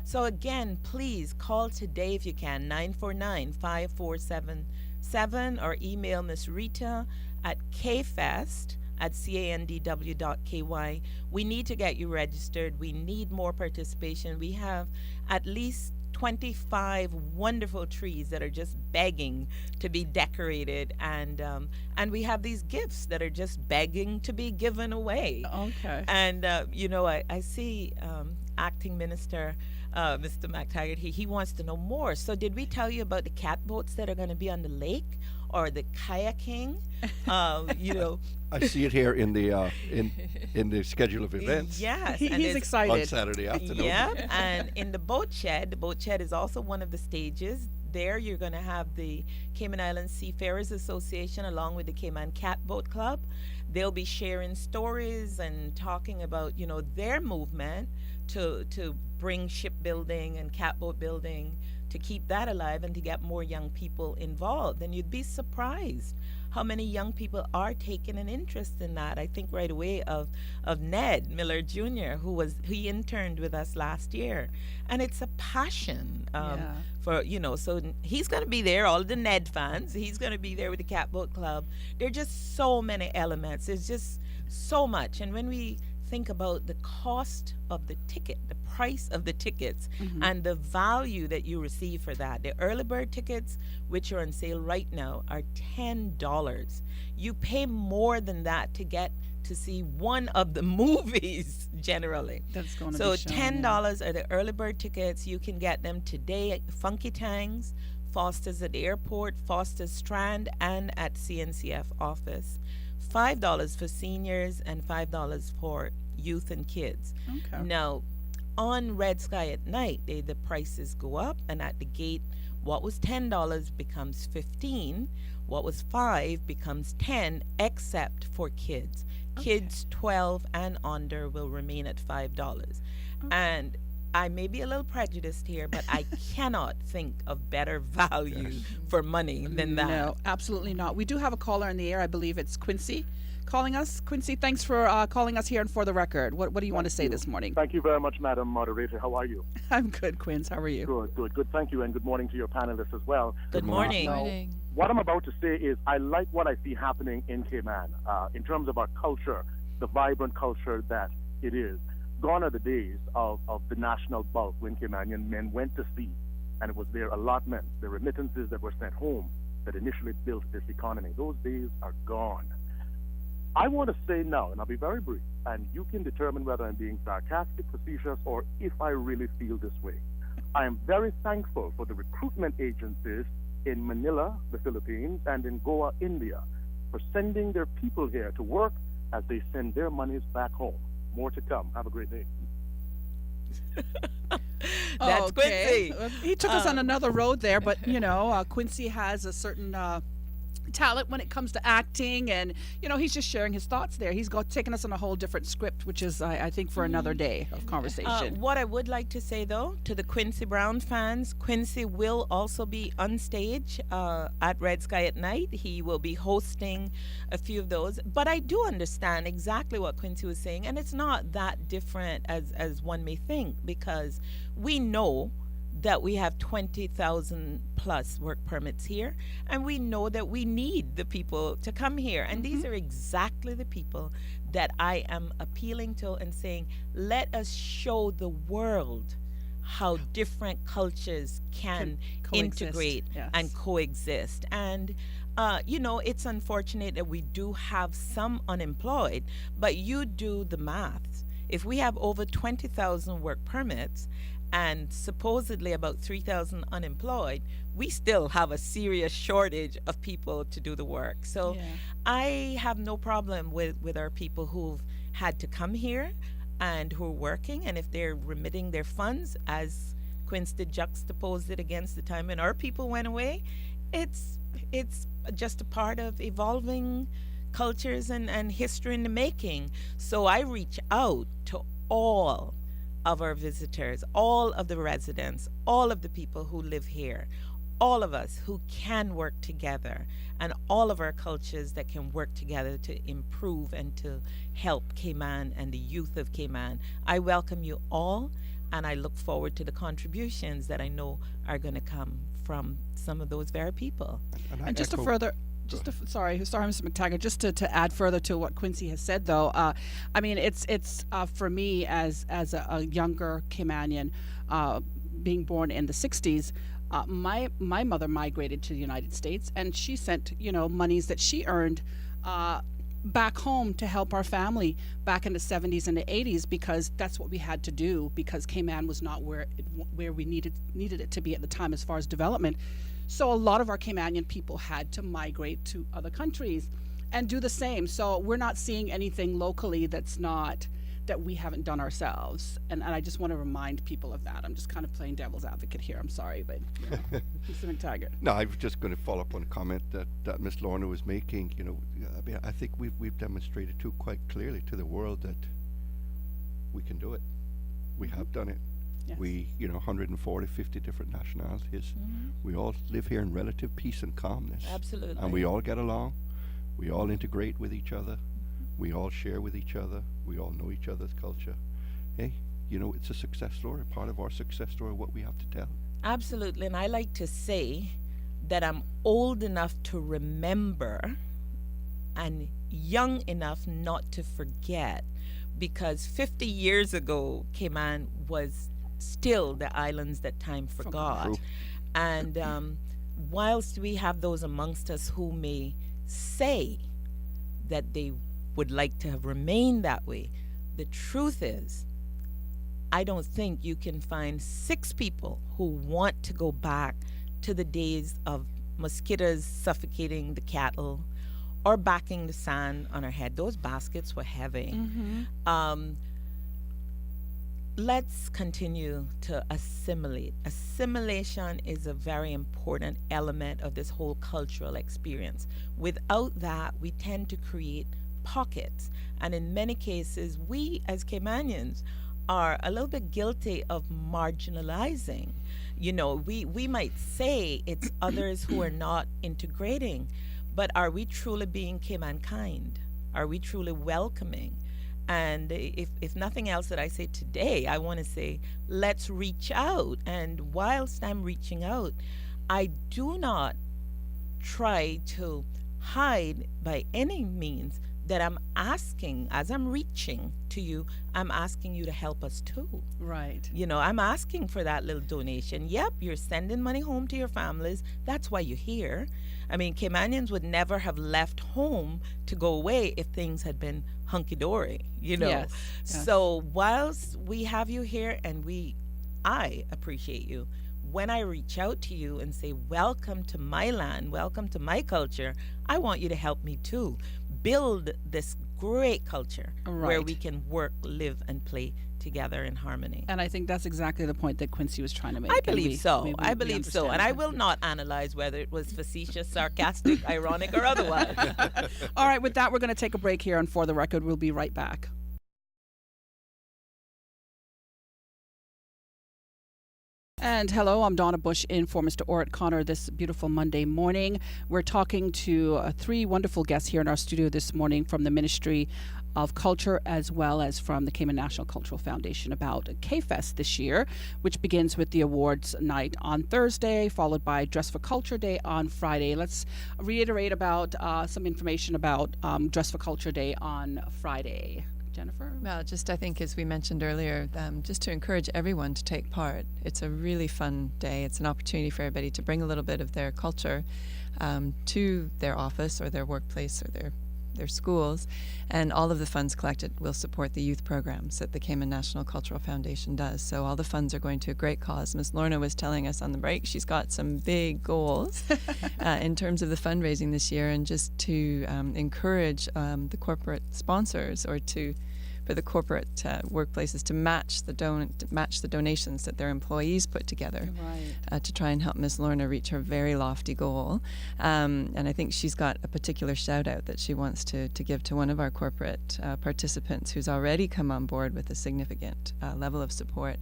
So again, please call today if you can, 949-5477, or email Miss Rita at kfest@candw.ky. We need to get you registered. We need more participation. We have at least 25 wonderful trees that are just begging to be decorated, and we have these gifts that are just begging to be given away. Okay. And I see acting minister Mr. McTaggart. He wants to know more. So did we tell you about the catboats that are going to be on the lake, or the kayaking? I see it here in the in the schedule of events. Yes, He's and it's excited. On Saturday afternoon. Yep, and in the boat shed is also one of the stages. There you're going to have the Cayman Islands Seafarers Association along with the Cayman Catboat Club. They'll be sharing stories and talking about, their movement to bring shipbuilding and catboat building, to keep that alive and to get more young people involved. And you'd be surprised how many young people are taking an interest in that. I think right away of Ned Miller Jr., he interned with us last year, and it's a passion for So he's going to be there. All the Ned fans, he's going to be there with the Catboat Club. There are just so many elements. There's just so much, and when we think about the cost of the ticket, the price of the tickets, and the value that you receive for that. The early bird tickets, which are on sale right now, are $10. You pay more than that to get to see one of the movies generally. That's going to So be shown, $10 are the early bird tickets. You can get them today at Funky Tangs, Foster's at the airport, Foster's Strand, and at CNCF office. $5 for seniors and $5 for youth and kids. Okay. Now, on Red Sky at Night, the prices go up, and at the gate, what was $10 becomes $15. What was $5 becomes $10, except for kids. Kids 12 and under will remain at $5. And I may be a little prejudiced here, but I cannot think of better value for money than that. No, absolutely not. We do have a caller in the air. I believe it's Quincy calling us. Quincy, thanks for calling us here and For the Record. What do you want to say this morning? Thank you very much, Madam Moderator. How are you? I'm good, Quince. How are you? Good. Thank you, and good morning to your panelists as well. Good morning. Morning. What I'm about to say is I like what I see happening in Cayman in terms of our culture, the vibrant culture that it is. Gone are the days of the national bulk when Caymanian men went to sea, and it was their allotments, the remittances that were sent home that initially built this economy. Those days are gone. I want to say now, and I'll be very brief, and you can determine whether I'm being sarcastic, facetious, or if I really feel this way. I am very thankful for the recruitment agencies in Manila, the Philippines, and in Goa, India, for sending their people here to work as they send their monies back home. More to come. Have a great day. That's Okay. Quincy. He took us on another road there, but Quincy has a certain talent when it comes to acting, and he's just sharing his thoughts there. He's taken us on a whole different script, which is I think for another day of conversation. What I would like to say, though, to the Quincy Brown fans, Quincy will also be on stage at Red Sky at Night. He will be hosting a few of those. But I do understand exactly what Quincy was saying, and it's not that different as one may think, because we know that we have 20,000 plus work permits here, and we know that we need the people to come here. And these are exactly the people that I am appealing to and saying, let us show the world how different cultures can coexist, integrate yes. and coexist. And it's unfortunate that we do have some unemployed, but you do the math. If we have over 20,000 work permits and supposedly about 3,000 unemployed, we still have a serious shortage of people to do the work. So I have no problem with our people who've had to come here and who are working, and if they're remitting their funds, as Quince did juxtapose it against the time when our people went away, it's just a part of evolving cultures and history in the making. So I reach out to all of our visitors, all of the residents, all of the people who live here, all of us who can work together, and all of our cultures that can work together to improve and to help Cayman and the youth of Cayman. I welcome you all, and I look forward to the contributions that I know are going to come from some of those very people. And just to further, sorry, Mr. McTaggart, just to add further to what Quincy has said, though, I mean, it's for me as a younger Caymanian, being born in the 60s, my mother migrated to the United States, and she sent monies that she earned back home to help our family back in the 70s and the 80s, because that's what we had to do, because Cayman was not where we needed it to be at the time as far as development. So a lot of our Caymanian people had to migrate to other countries and do the same. So we're not seeing anything locally that we haven't done ourselves. And I just want to remind people of that. I'm just kind of playing devil's advocate here. I'm sorry, but Mr. McTaggart. No, I was just going to follow up on a comment that Miss Lorna was making. I mean, I think we've demonstrated too quite clearly to the world that we can do it. We have done it. Yes. We, 50 different nationalities. We all live here in relative peace and calmness. Absolutely. And we all get along. We all integrate with each other. We all share with each other. We all know each other's culture. Hey, it's a success story, part of our success story, what we have to tell. Absolutely. And I like to say that I'm old enough to remember and young enough not to forget, because 50 years ago, Cayman was still the islands that time forgot. True. And whilst we have those amongst us who may say that they would like to have remained that way. The truth is, I don't think you can find 6 people who want to go back to the days of mosquitoes suffocating the cattle or backing the sand on our head. Those baskets were heavy. Let's continue to assimilate. Assimilation is a very important element of this whole cultural experience. Without that, we tend to create pockets. And in many cases, we as Caymanians are a little bit guilty of marginalizing. You know, we might say it's others who are not integrating, but are we truly being Cayman kind? Are we truly welcoming? And if nothing else that I say today, I want to say, let's reach out. And whilst I'm reaching out, I do not try to hide by any means that I'm asking, as I'm reaching to you, I'm asking you to help us too. Right. You know, I'm asking for that little donation. Yep, you're sending money home to your families. That's why you're here. I mean, Caymanians would never have left home to go away if things had been hunky-dory, you know. Yes. So whilst we have you here and I appreciate you, when I reach out to you and say, welcome to my land, welcome to my culture, I want you to help me too. Build this great culture where we can work, live, and play together in harmony. And I think that's exactly the point that Quincy was trying to make. I believe so. We I believe so. And I will not analyze whether it was facetious, sarcastic, ironic, or otherwise. All right, with that, we're going to take a break here on For the Record. We'll be right back. And hello, I'm Donna Bush in for Mr. Orrit Connor this beautiful Monday morning. We're talking to 3 wonderful guests here in our studio this morning from the Ministry of Culture as well as from the Cayman National Cultural Foundation about K-Fest this year, which begins with the awards night on Thursday, followed by Dress for Culture Day on Friday. Let's reiterate about some information about Dress for Culture Day on Friday. Jennifer? Well, just I think as we mentioned earlier, just to encourage everyone to take part. It's a really fun day. It's an opportunity for everybody to bring a little bit of their culture to their office or their workplace or their schools, and all of the funds collected will support the youth programs that the Cayman National Cultural Foundation does. So all the funds are going to a great cause. Ms. Lorna was telling us on the break she's got some big goals in terms of the fundraising this year, and just to encourage the corporate sponsors or for the corporate workplaces to match the donations that their employees put together to try and help Ms. Lorna reach her very lofty goal. And I think she's got a particular shout out that she wants to give to one of our corporate participants who's already come on board with a significant level of support.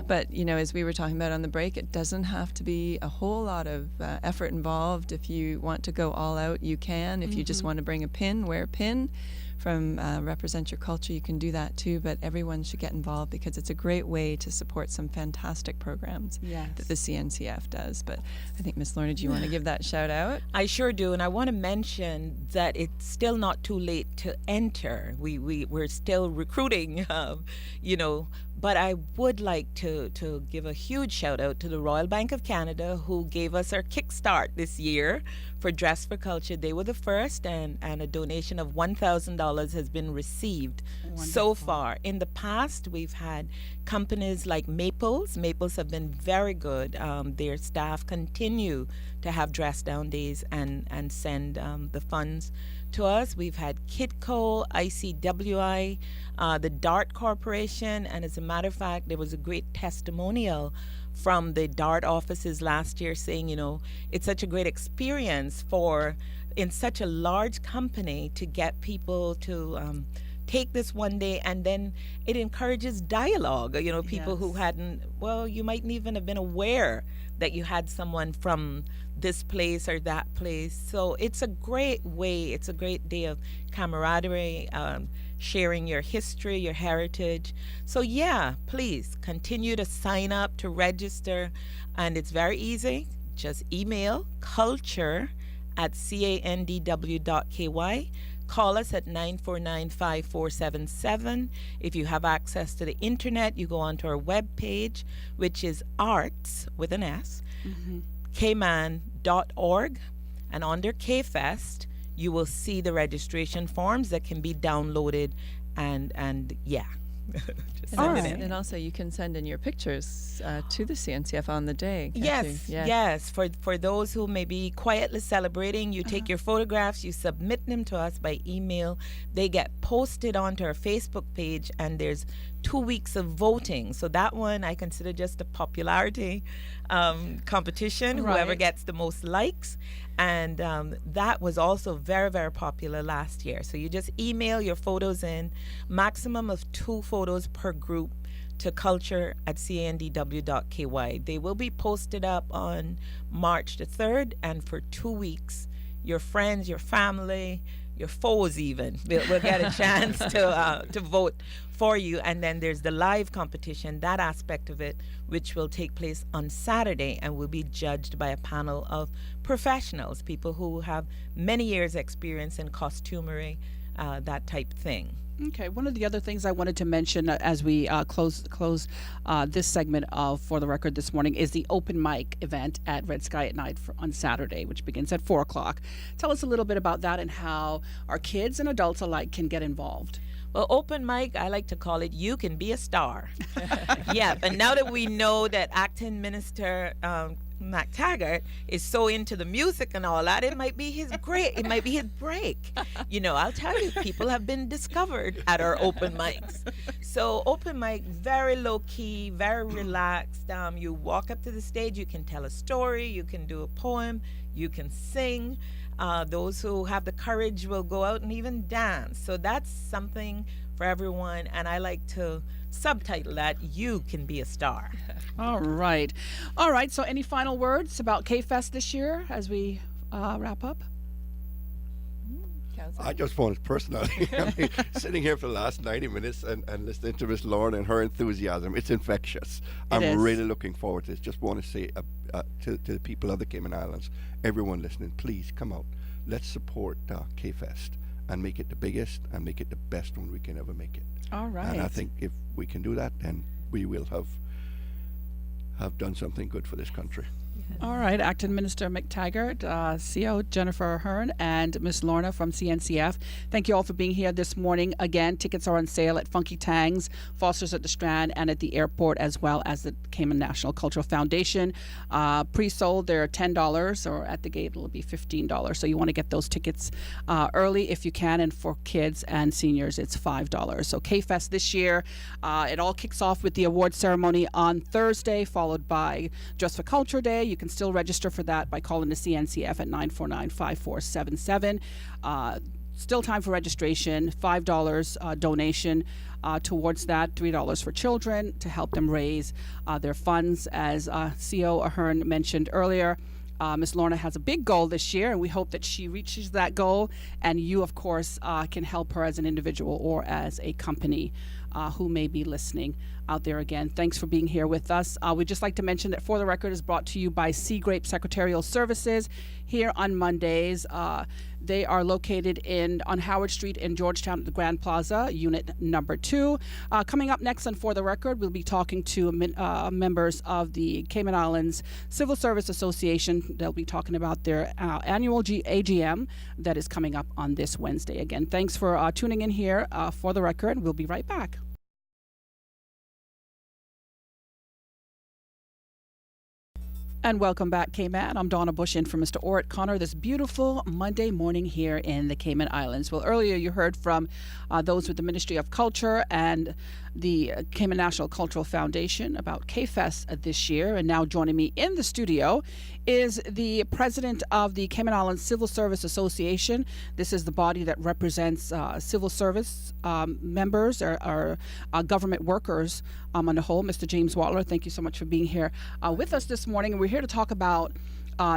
But, you know, as we were talking about on the break, it doesn't have to be a whole lot of effort involved. If you want to go all out, you can. If you just want to bring a pin, wear a pin from Represent Your Culture, you can do that too, but everyone should get involved because it's a great way to support some fantastic programs that the CNCF does. But I think, Ms. Lorna, do you want to give that shout out? I sure do, and I want to mention that it's still not too late to enter. We're still recruiting, you know, but I would like to give a huge shout out to the Royal Bank of Canada, who gave us our kickstart this year for Dress for Culture. They were the first, and a donation of $1,000 has been received so far. In the past, we've had companies like Maples. Maples have been very good. Their staff continue to have dress down days and send the funds to us. We've had Kitco, ICWI, the DART Corporation, and as a matter of fact, there was a great testimonial from the DART offices last year saying, you know, it's such a great experience in such a large company to get people to take this one day, and then it encourages dialogue. You know, people who hadn't, well, you mightn't even have been aware that you had someone from this place or that place. So it's a great way, it's a great day of camaraderie, sharing your history, your heritage. So yeah, please continue to sign up, to register, and it's very easy. Just email culture@candw.ky. Call us at 949-5477. If you have access to the internet, you go onto our webpage, which is arts with an S, Cayman.org, and under K-Fest, you will see the registration forms that can be downloaded, and yeah. Just And, send it in. and also, you can send in your pictures to the CNCF on the day. can't Yes, you? Yeah. yes. For those who may be quietly celebrating, you take your photographs, you submit them to us by email. They get posted onto our Facebook page, and there's 2 weeks of voting. So that one I consider just a popularity competition. Whoever Right. gets the most likes. And that was also very, very popular last year. So you just email your photos in, maximum of 2 photos per group, to culture@candw.ky. They will be posted up on March the 3rd, and for 2 weeks, your friends, your family, your foes even will get a chance to vote for you. And then there's the live competition, that aspect of it, which will take place on Saturday and will be judged by a panel of professionals, people who have many years experience in costumery, that type thing. Okay, one of the other things I wanted to mention as we close this segment of For the Record this morning is the open mic event at Red Sky at Night on Saturday, which begins at 4 o'clock. Tell us a little bit about that and how our kids and adults alike can get involved. Well, open mic, I like to call it, you can be a star. Yeah, but now that we know that acting minister McTaggart is so into the music and all that, it might be his break. You know, I'll tell you, people have been discovered at our open mics. So open mic, very low key, very relaxed. You walk up to the stage, you can tell a story, you can do a poem, you can sing. Those who have the courage will go out and even dance. So that's something for everyone, and I like to subtitle that, you can be a star. All right. So any final words about K-Fest this year as we wrap up? I just want it personally. I mean, sitting here for the last 90 minutes and listening to Miss Lorna and her enthusiasm, it's infectious. I'm is. really looking forward to it. Just want to say to the people of the Cayman Islands, everyone listening, please come out. Let's support K-Fest and make it the biggest and make it the best one we can ever make it. All right. And I think if we can do that, then we will have done something good for this country. All right, Acting Minister McTaggart, CO Jennifer Ahearn, and Miss Lorna from CNCF. Thank you all for being here this morning. Again, tickets are on sale at Funky Tangs, Foster's at the Strand, and at the airport, as well as the Cayman National Cultural Foundation. Pre-sold, they're $10, or at the gate it'll be $15. So you want to get those tickets early if you can, and for kids and seniors, it's $5. So K-Fest this year, it all kicks off with the award ceremony on Thursday, followed by Just for Culture Day. You can still register for that by calling the CNCF at 949-5477. Still time for registration, $5 donation towards that, $3 for children to help them raise their funds. As CO Ahearn mentioned earlier, Ms. Lorna has a big goal this year, and we hope that she reaches that goal. And you, of course, can help her as an individual or as a company who may be listening out there. Again, thanks for being here with us. We'd just like to mention that For the Record is brought to you by Sea Grape Secretarial Services here on Mondays. They are located on Howard Street in Georgetown at the Grand Plaza, unit number 2. Coming up next on For the Record, we'll be talking to members of the Cayman Islands Civil Service Association. They'll be talking about their annual AGM that is coming up on this Wednesday. Again, thanks for tuning in here For the Record. We'll be right back. And welcome back, Cayman. I'm Donna Bush in for Mr. Orrit Connor this beautiful Monday morning here in the Cayman Islands. Well, earlier you heard from those with the Ministry of Culture and the Cayman National Cultural Foundation about K-Fest this year. And now joining me in the studio is the president of the Cayman Islands Civil Service Association. This is the body that represents civil service members or government workers on the whole. Mr. James Watler, thank you so much for being here with us this morning. And we're here to talk about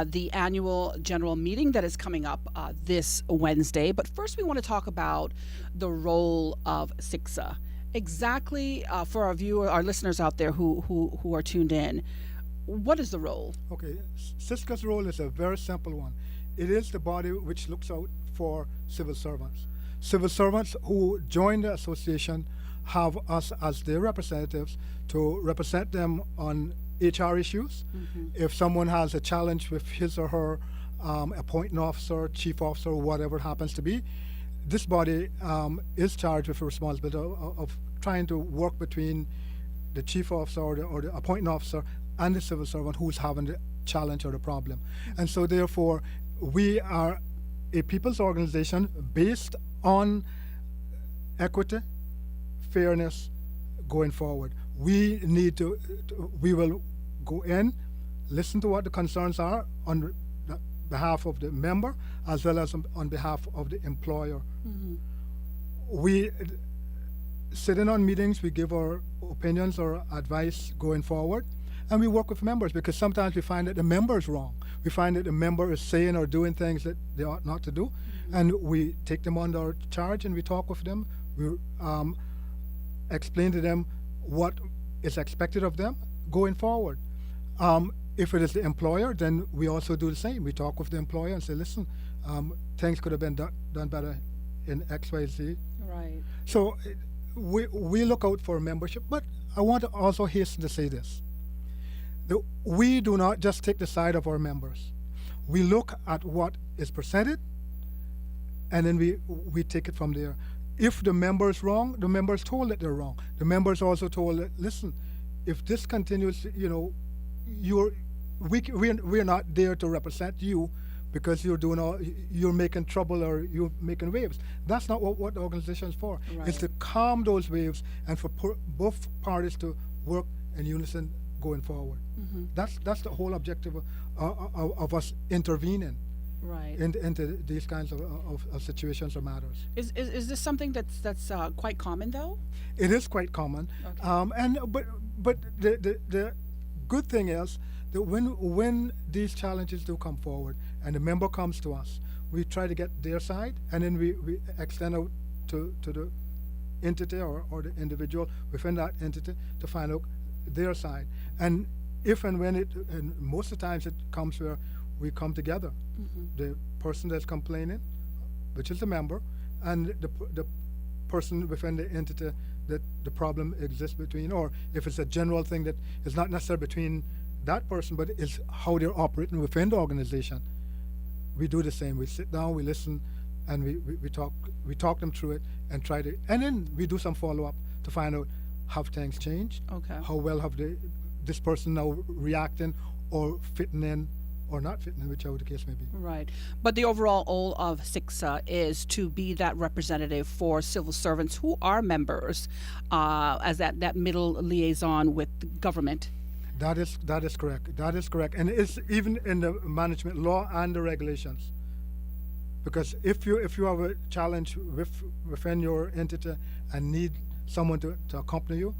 the annual general meeting that is coming up this Wednesday. But first we want to talk about the role of CICSA. Exactly, for our listeners out there who are tuned in, what is the role? Okay, CISCA's role is a very simple one. It is the body which looks out for civil servants. Civil servants who join the association have us as their representatives to represent them on HR issues. Mm-hmm. If someone has a challenge with his or her appointing officer, chief officer, whatever it happens to be. This body is charged with the responsibility of trying to work between the chief officer or the appointing officer and the civil servant who's having the challenge or the problem. And so therefore, we are a people's organization based on equity, fairness going forward. We need we will go in, listen to what the concerns are on behalf of the member as well as on behalf of the employer. We sit in on meetings, we give our opinions or advice going forward, and we work with members because sometimes we find that the member is wrong. We find that the member is saying or doing things that they ought not to do, and we take them under our charge and we talk with them. We explain to them what is expected of them going forward. If it is the employer, then we also do the same. We talk with the employer and say, listen, things could have been done better in X, Y, Z. Right. So we look out for membership, but I want to also hasten to say this. We do not just take the side of our members. We look at what is presented, and then we take it from there. If the member is wrong, the member is told that they're wrong. The member is also told that, listen, if this continues, we're not there to represent you because you're making trouble or you're making waves. That's not what the organization is for. Right. It's to calm those waves and for both parties to work in unison going forward. That's the whole objective of us intervening Right. into these kinds of situations or matters. Is this something that's quite common though? It is quite common, Okay. but the good thing is that when these challenges do come forward and the member comes to us, we try to get their side, and then we extend out to the entity or the individual within that entity to find out their side. And if and when and most of the times it comes where we come together, the person that's complaining, which is the member, and the person within the entity that the problem exists between, or if it's a general thing that is not necessarily between that person, but is how they're operating within the organization. We do the same. We sit down, we listen, and we talk them through it and and then we do some follow-up to find out, have things changed? Okay. How well have this person now reacting or fitting in or not fitting in, whichever the case may be. Right. But the overall goal of SICSA is to be that representative for civil servants who are members as that middle liaison with the government. That is correct. That is correct. And it's even in the management law and the regulations. Because if you have a challenge within your entity and need someone to accompany you,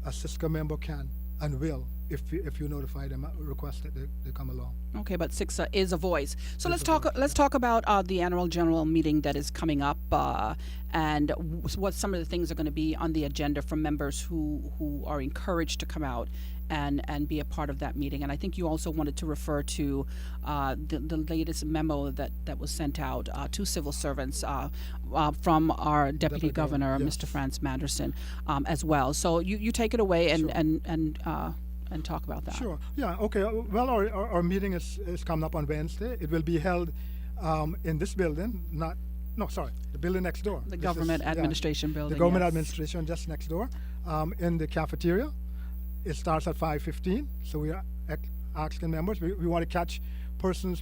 a SISCA member can and will if you notify them, request that they come along. Okay, but SICSA is a voice. So let's talk about the annual general meeting that is coming up and what some of the things are going to be on the agenda for members who are encouraged to come out and be a part of that meeting. And I think you also wanted to refer to the latest memo that was sent out to civil servants from our Deputy Governor, yes. Mr. Franz Manderson, as well. So you take it away and talk about that. Sure. Yeah. Okay. Well, our meeting is coming up on Wednesday. It will be held in this building. The building next door. The government administration building. The government yes. administration just next door, in the cafeteria. It starts at 5:15. So we are asking members. We want to catch persons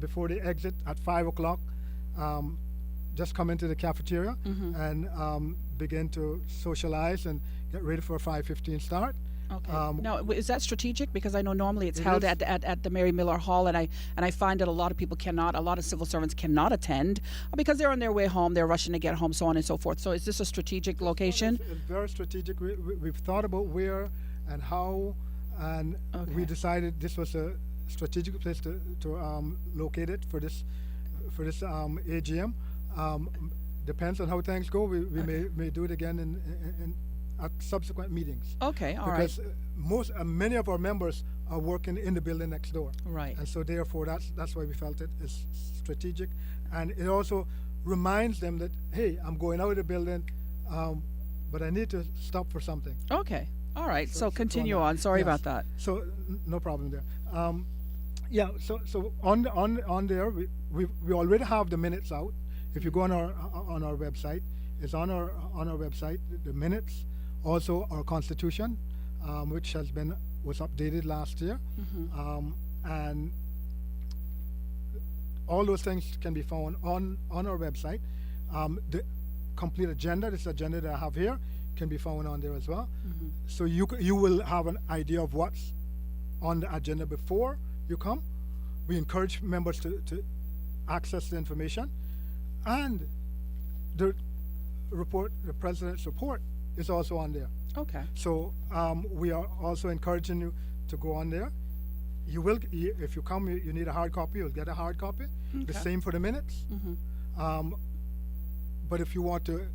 before they exit at 5 o'clock. Just come into the cafeteria and begin to socialize and get ready for a 5:15 start. Okay. Now, is that strategic? Because I know normally it's held at the Mary Miller Hall, and I find that a lot of civil servants cannot attend because they're on their way home, they're rushing to get home, so on and so forth. So is this a strategic location? It's very strategic. We've thought about where and how, and we decided this was a strategic place to locate it for this AGM. Depends on how things go. We may do it again at subsequent meetings. Okay, all right. Because many of our members are working in the building next door. Right. And so therefore that's why we felt it is strategic, and it also reminds them that, hey, I'm going out of the building, but I need to stop for something. Okay, all right. So continue on. Sorry Yes. about that. So no problem there. Yeah, so on there we already have the minutes out. If you go on our website, it's on our website the minutes, also our constitution, which was updated last year, and all those things can be found on our website. The complete agenda, this agenda that I have here, can be found on there as well. So you will have an idea of what's on the agenda before you come. We encourage members to access the information, and the president's report is also on there. Okay. So we are also encouraging you to go on there. If you come, you need a hard copy, you'll get a hard copy. The same for the minutes. But if you want to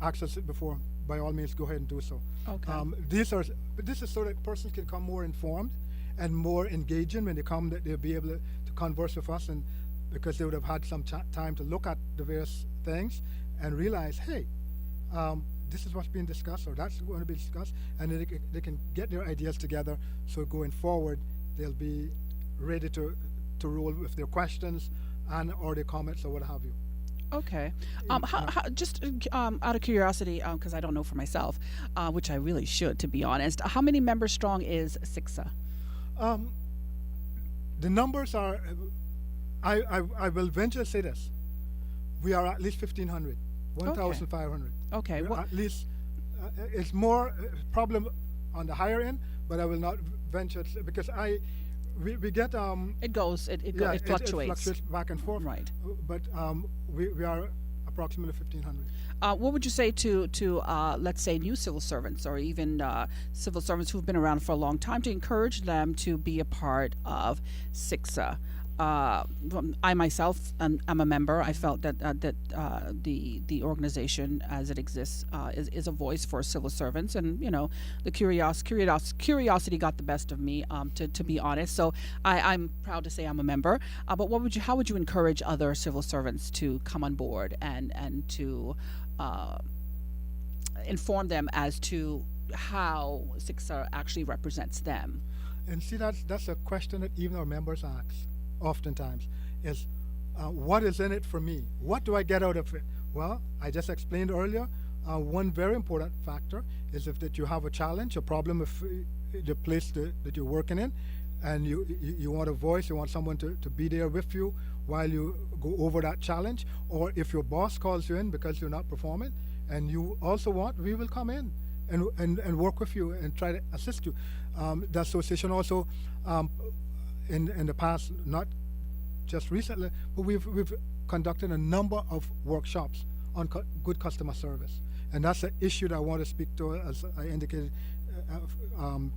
access it before, by all means, go ahead and do so. Okay. This is so that persons can come more informed and more engaging when they come, that they'll be able to converse with us, and because they would have had some time to look at the various things and realize, hey, this is what's being discussed, or that's going to be discussed, and then they can get their ideas together, so going forward they'll be ready to roll with their questions and or their comments or what have you. Okay. Just out of curiosity, because I don't know for myself, which I really should, to be honest, how many members strong is SICSA? The numbers are, I will venture to say this, we are at least 1,500, 1,500. Okay. At least, it's more problem on the higher end, but I will not venture to, because we get it goes, it fluctuates. It fluctuates back and forth. Right. But we are approximately 1,500. What would you say to let's say new civil servants, or even civil servants who've been around for a long time, to encourage them to be a part of SICSA? I myself am a member. I felt that the organization as it exists is a voice for civil servants, and the curiosity got the best of me, to be honest. So I'm proud to say I'm a member. But how would you encourage other civil servants to come on board and to inform them as to how SICSA actually represents them? And see, that's a question that even our members ask oftentimes, is what is in it for me? What do I get out of it? Well, I just explained earlier, one very important factor is that you have a challenge, a problem with the place that you're working in, and you want a voice, you want someone to be there with you while you go over that challenge. Or if your boss calls you in because you're not performing, and you also we will come in and work with you and try to assist you. The association also, in the past, not just recently, but we've conducted a number of workshops on good customer service, and that's an issue that I want to speak to, as I indicated,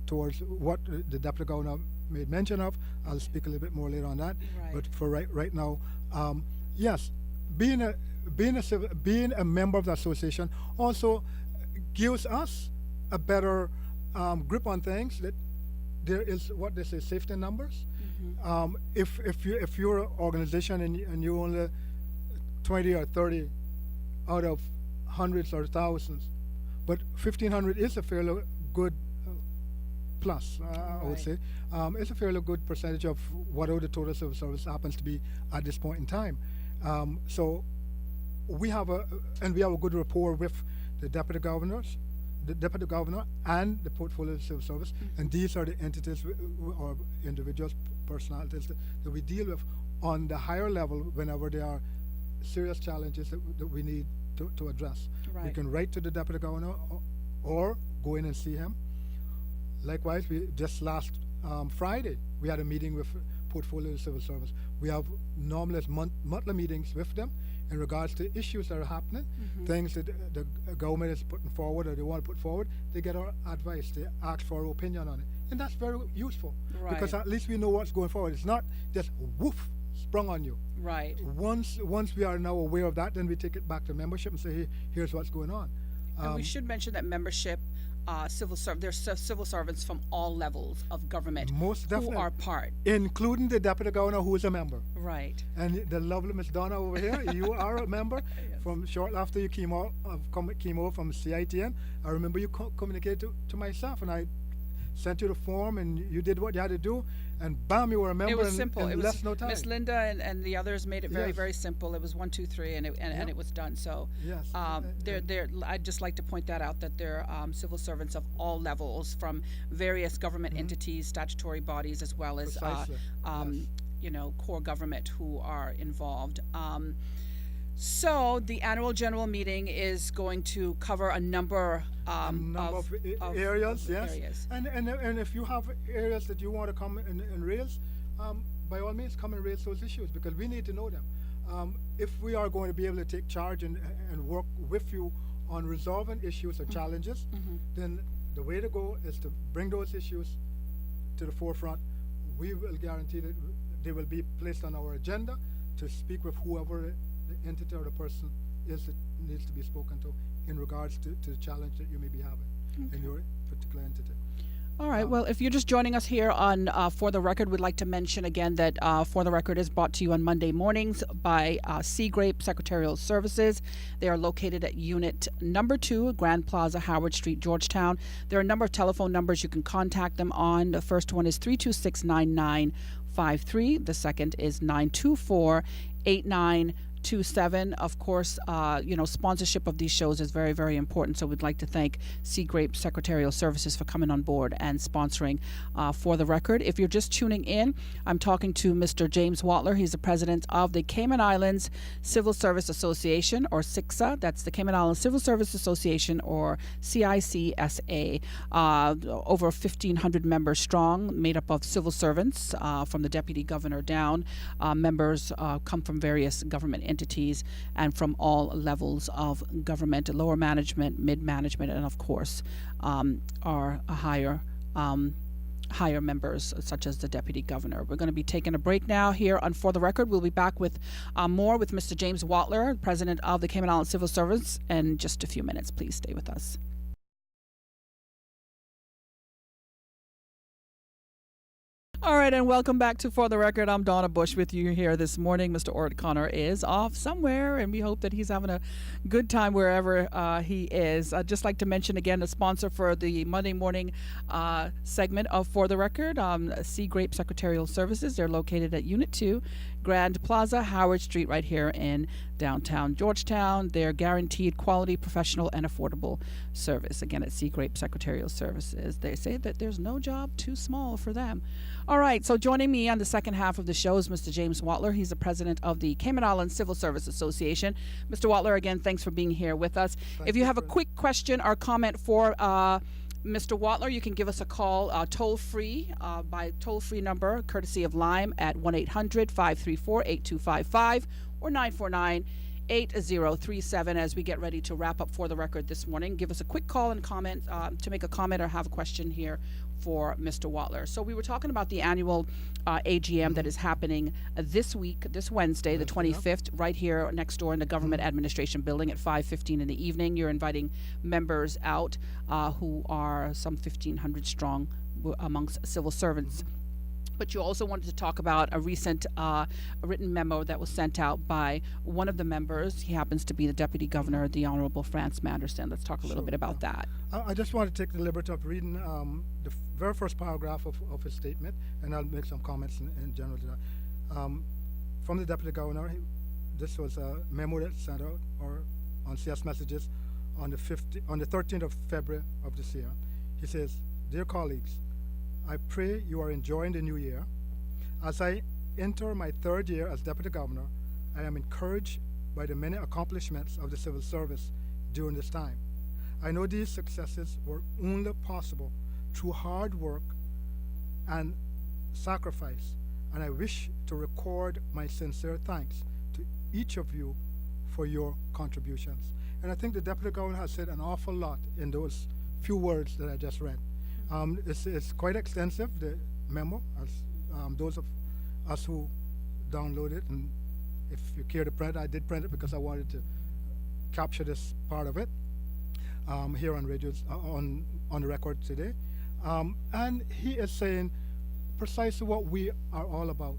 towards what the Deputy Governor made mention of. I'll speak a little bit more later on that. Right. But for right now, yes, being a member of the association also gives us a better grip on things. That there is what they say, safety in numbers. If you're an organization and you're only 20 or 30 out of hundreds or thousands, but 1,500 is a fairly good plus, I would say. It's a fairly good percentage of whatever the total civil service happens to be at this point in time. So we have a good rapport with the deputy governor and the portfolio of civil service, and these are the entities or individuals, personalities that we deal with on the higher level whenever there are serious challenges that we need to address. Right. We can write to the deputy governor or go in and see him. Likewise, we just last Friday we had a meeting with portfolio of civil service. We have normally monthly meetings with them in regards to issues that are happening, things that the government is putting forward or they want to put forward. They get our advice, they ask for our opinion on it, and that's very useful, because at least we know what's going forward. It's not just woof sprung on you. Right. Once we are now aware of that, then we take it back to membership and say, hey, here's what's going on. And we should mention that membership, there's civil servants from all levels of government Most definitely. who are part. Including the deputy governor, who is a member. Right. And the lovely Miss Donna over here, you are a member. Yes. From shortly after you came over from CITN, I remember you communicated to myself, and I sent you the form, and you did what you had to do, and bam, you were a member It was simple. in It was less no time. Miss Linda and the others made it very, Yes. very simple. It was 1, 2, 3, and it was done. So Yes. I'd just like to point that out, that they're civil servants of all levels, from various government entities, statutory bodies, as well as Precisely. Yes. core government who are involved. So the annual general meeting is going to cover a number, of areas, yes. And if you have areas that you want to come and raise, by all means, come and raise those issues, because we need to know them. If we are going to be able to take charge and work with you on resolving issues or challenges, then the way to go is to bring those issues to the forefront. We will guarantee that they will be placed on our agenda to speak with whoever the entity or the person is that needs to be spoken to in regards to the challenge that you may be having in your particular entity. All right. Well, if you're just joining us here on For the Record, we'd like to mention again that For the Record is brought to you on Monday mornings by Sea Grape Secretarial Services. They are located at Unit Number 2, Grand Plaza, Howard Street, Georgetown. There are a number of telephone numbers you can contact them on. The first one is 326-9953. The second is 924-8927. Of course, sponsorship of these shows is very, very important. So we'd like to thank Sea Grape Secretarial Services for coming on board and sponsoring For the Record. If you're just tuning in, I'm talking to Mr. James Watler. He's the president of the Cayman Islands Civil Service Association, or CICSA. That's the Cayman Islands Civil Service Association, or CICSA. Over 1,500 members strong, made up of civil servants from the deputy governor down. Members come from various government entities and from all levels of government, lower management, mid-management, and of course our higher members, such as the deputy governor. We're going to be taking a break now here on For the Record. We'll be back with more with Mr. James Watler, president of the Cayman Islands Civil Service, in just a few minutes. Please stay with us. All right, and welcome back to For the Record. I'm Donna Bush with you here this morning. Mr. Ort Connor is off somewhere, and we hope that he's having a good time wherever he is. I'd just like to mention again the sponsor for the Monday morning segment of For the Record, Sea Grape Secretarial Services. They're located at Unit 2, Grand Plaza, Howard Street, right here in downtown Georgetown. They're guaranteed quality, professional, and affordable service. Again, at Sea Grape Secretarial Services. They say that there's no job too small for them. All right, so joining me on the second half of the show is Mr. James Watler. He's the president of the Cayman Islands Civil Service Association. Mr. Watler, again, thanks for being here with us. If you have a quick question or comment for Mr. Watler, you can give us a call toll-free by toll-free number, courtesy of Lime, at 1-800-534-8255 or 949-8037. As we get ready to wrap up For the Record this morning, give us a quick call and comment to make a comment or have a question here for Mr. Watler. So we were talking about the annual AGM that is happening this week, this Wednesday, the 25th, right here next door in the Government Administration Building at 5:15 in the evening. You're inviting members out who are some 1,500 strong amongst civil servants. But you also wanted to talk about a recent written memo that was sent out by one of the members. He happens to be the Deputy Governor, the Honorable Franz Manderson. Let's talk a little bit about that. I just want to take the liberty of reading the very first paragraph of his statement, and I'll make some comments in general to that. From the Deputy Governor, this was a memo that sent out on CS Messages on the 13th of February of this year. He says, "Dear colleagues, I pray you are enjoying the new year. As I enter my third year as Deputy Governor, I am encouraged by the many accomplishments of the civil service during this time. I know these successes were only possible through hard work and sacrifice, and I wish to record my sincere thanks to each of you for your contributions." And I think the Deputy Governor has said an awful lot in those few words that I just read. It's quite extensive, the memo, as those of us who download it, and if you care to print, I did print it because I wanted to capture this part of it here on radios, on the record today. And he is saying precisely what we are all about.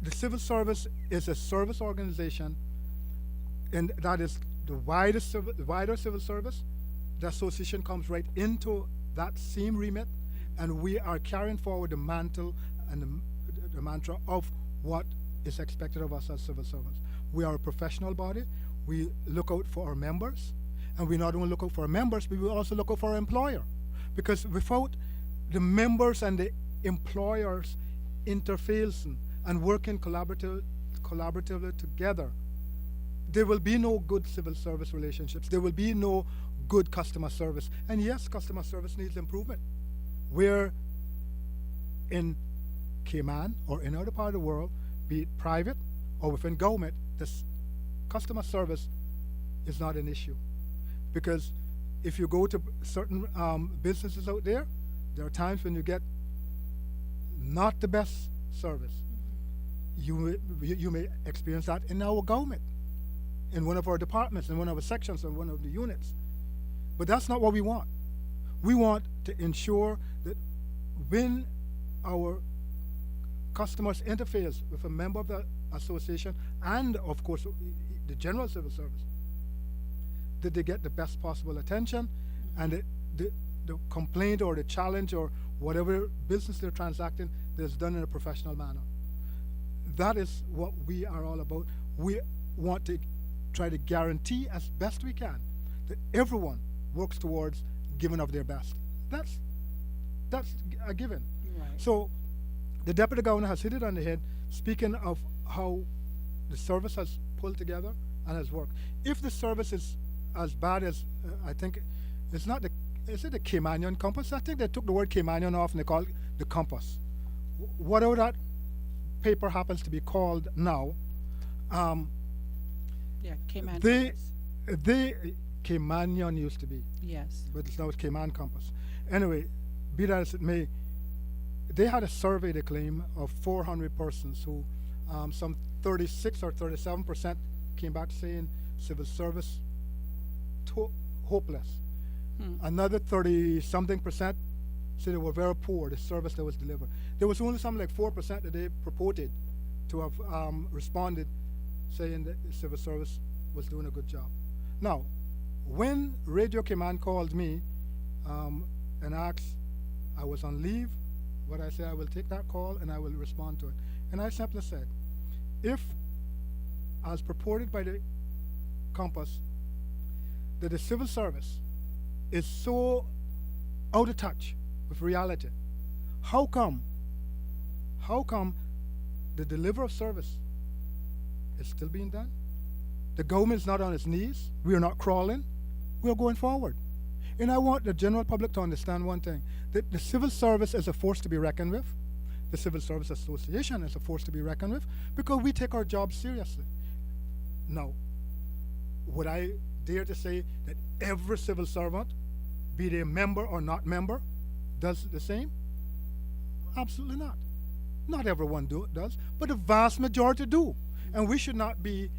The civil service is a service organization, and that is the wider civil service. The association comes right into that same remit, And we are carrying forward the mantle and the mantra of what is expected of us as civil servants. We are a professional body. We look out for our members. And we not only look out for our members, but we also look out for our employer. Because without the members and the employers interfacing and working collaboratively together, there will be no good civil service relationships. There will be no good customer service. And yes, customer service needs improvement. We're in Cayman or in other part of the world, be it private or within government, this customer service is not an issue. Because if you go to certain businesses out there, there are times when you get not the best service. You may experience that in our government, in one of our departments, in one of our sections, or one of the units. But that's not what we want. We want to ensure that when our customers interface with a member of the association and, of course, the general civil service, that they get the best possible attention, and that the complaint or the challenge or whatever business they're transacting is done in a professional manner. That is what we are all about. We want to try to guarantee as best we can that everyone works towards giving of their best. That's a given. Right. So the Deputy Governor has hit it on the head, speaking of how the service has pulled together and has worked. If the service is as bad as I think, it's not the, is it the Caymanian compass? I think they took the word Caymanian off and they called it the compass. Whatever that paper happens to be called now, Yeah, Cayman they compass. Caymanian used to be, Yes. but it's now it's Cayman compass. Anyway, be that as it may, they had a survey, they claim, of 400 persons who some 36 or 37% came back saying civil service hopeless. Another 30-something% said they were very poor, the service that was delivered. There was only something like 4% that they purported to have responded saying that the civil service was doing a good job. Now, when Radio Cayman called me and asked, I was on leave, what I said, I will take that call and I will respond to it. And I simply said, if, as purported by the compass, that the civil service is so out of touch with reality, how come the delivery of service is still being done? The government is not on its knees. We are not crawling. We are going forward. And I want the general public to understand one thing, that the civil service is a force to be reckoned with. The Civil Service Association is a force to be reckoned with because we take our job seriously. Now, would I dare to say that every civil servant, be they a member or not member, does the same? Absolutely not. Not everyone does, but the vast majority do. And we should not be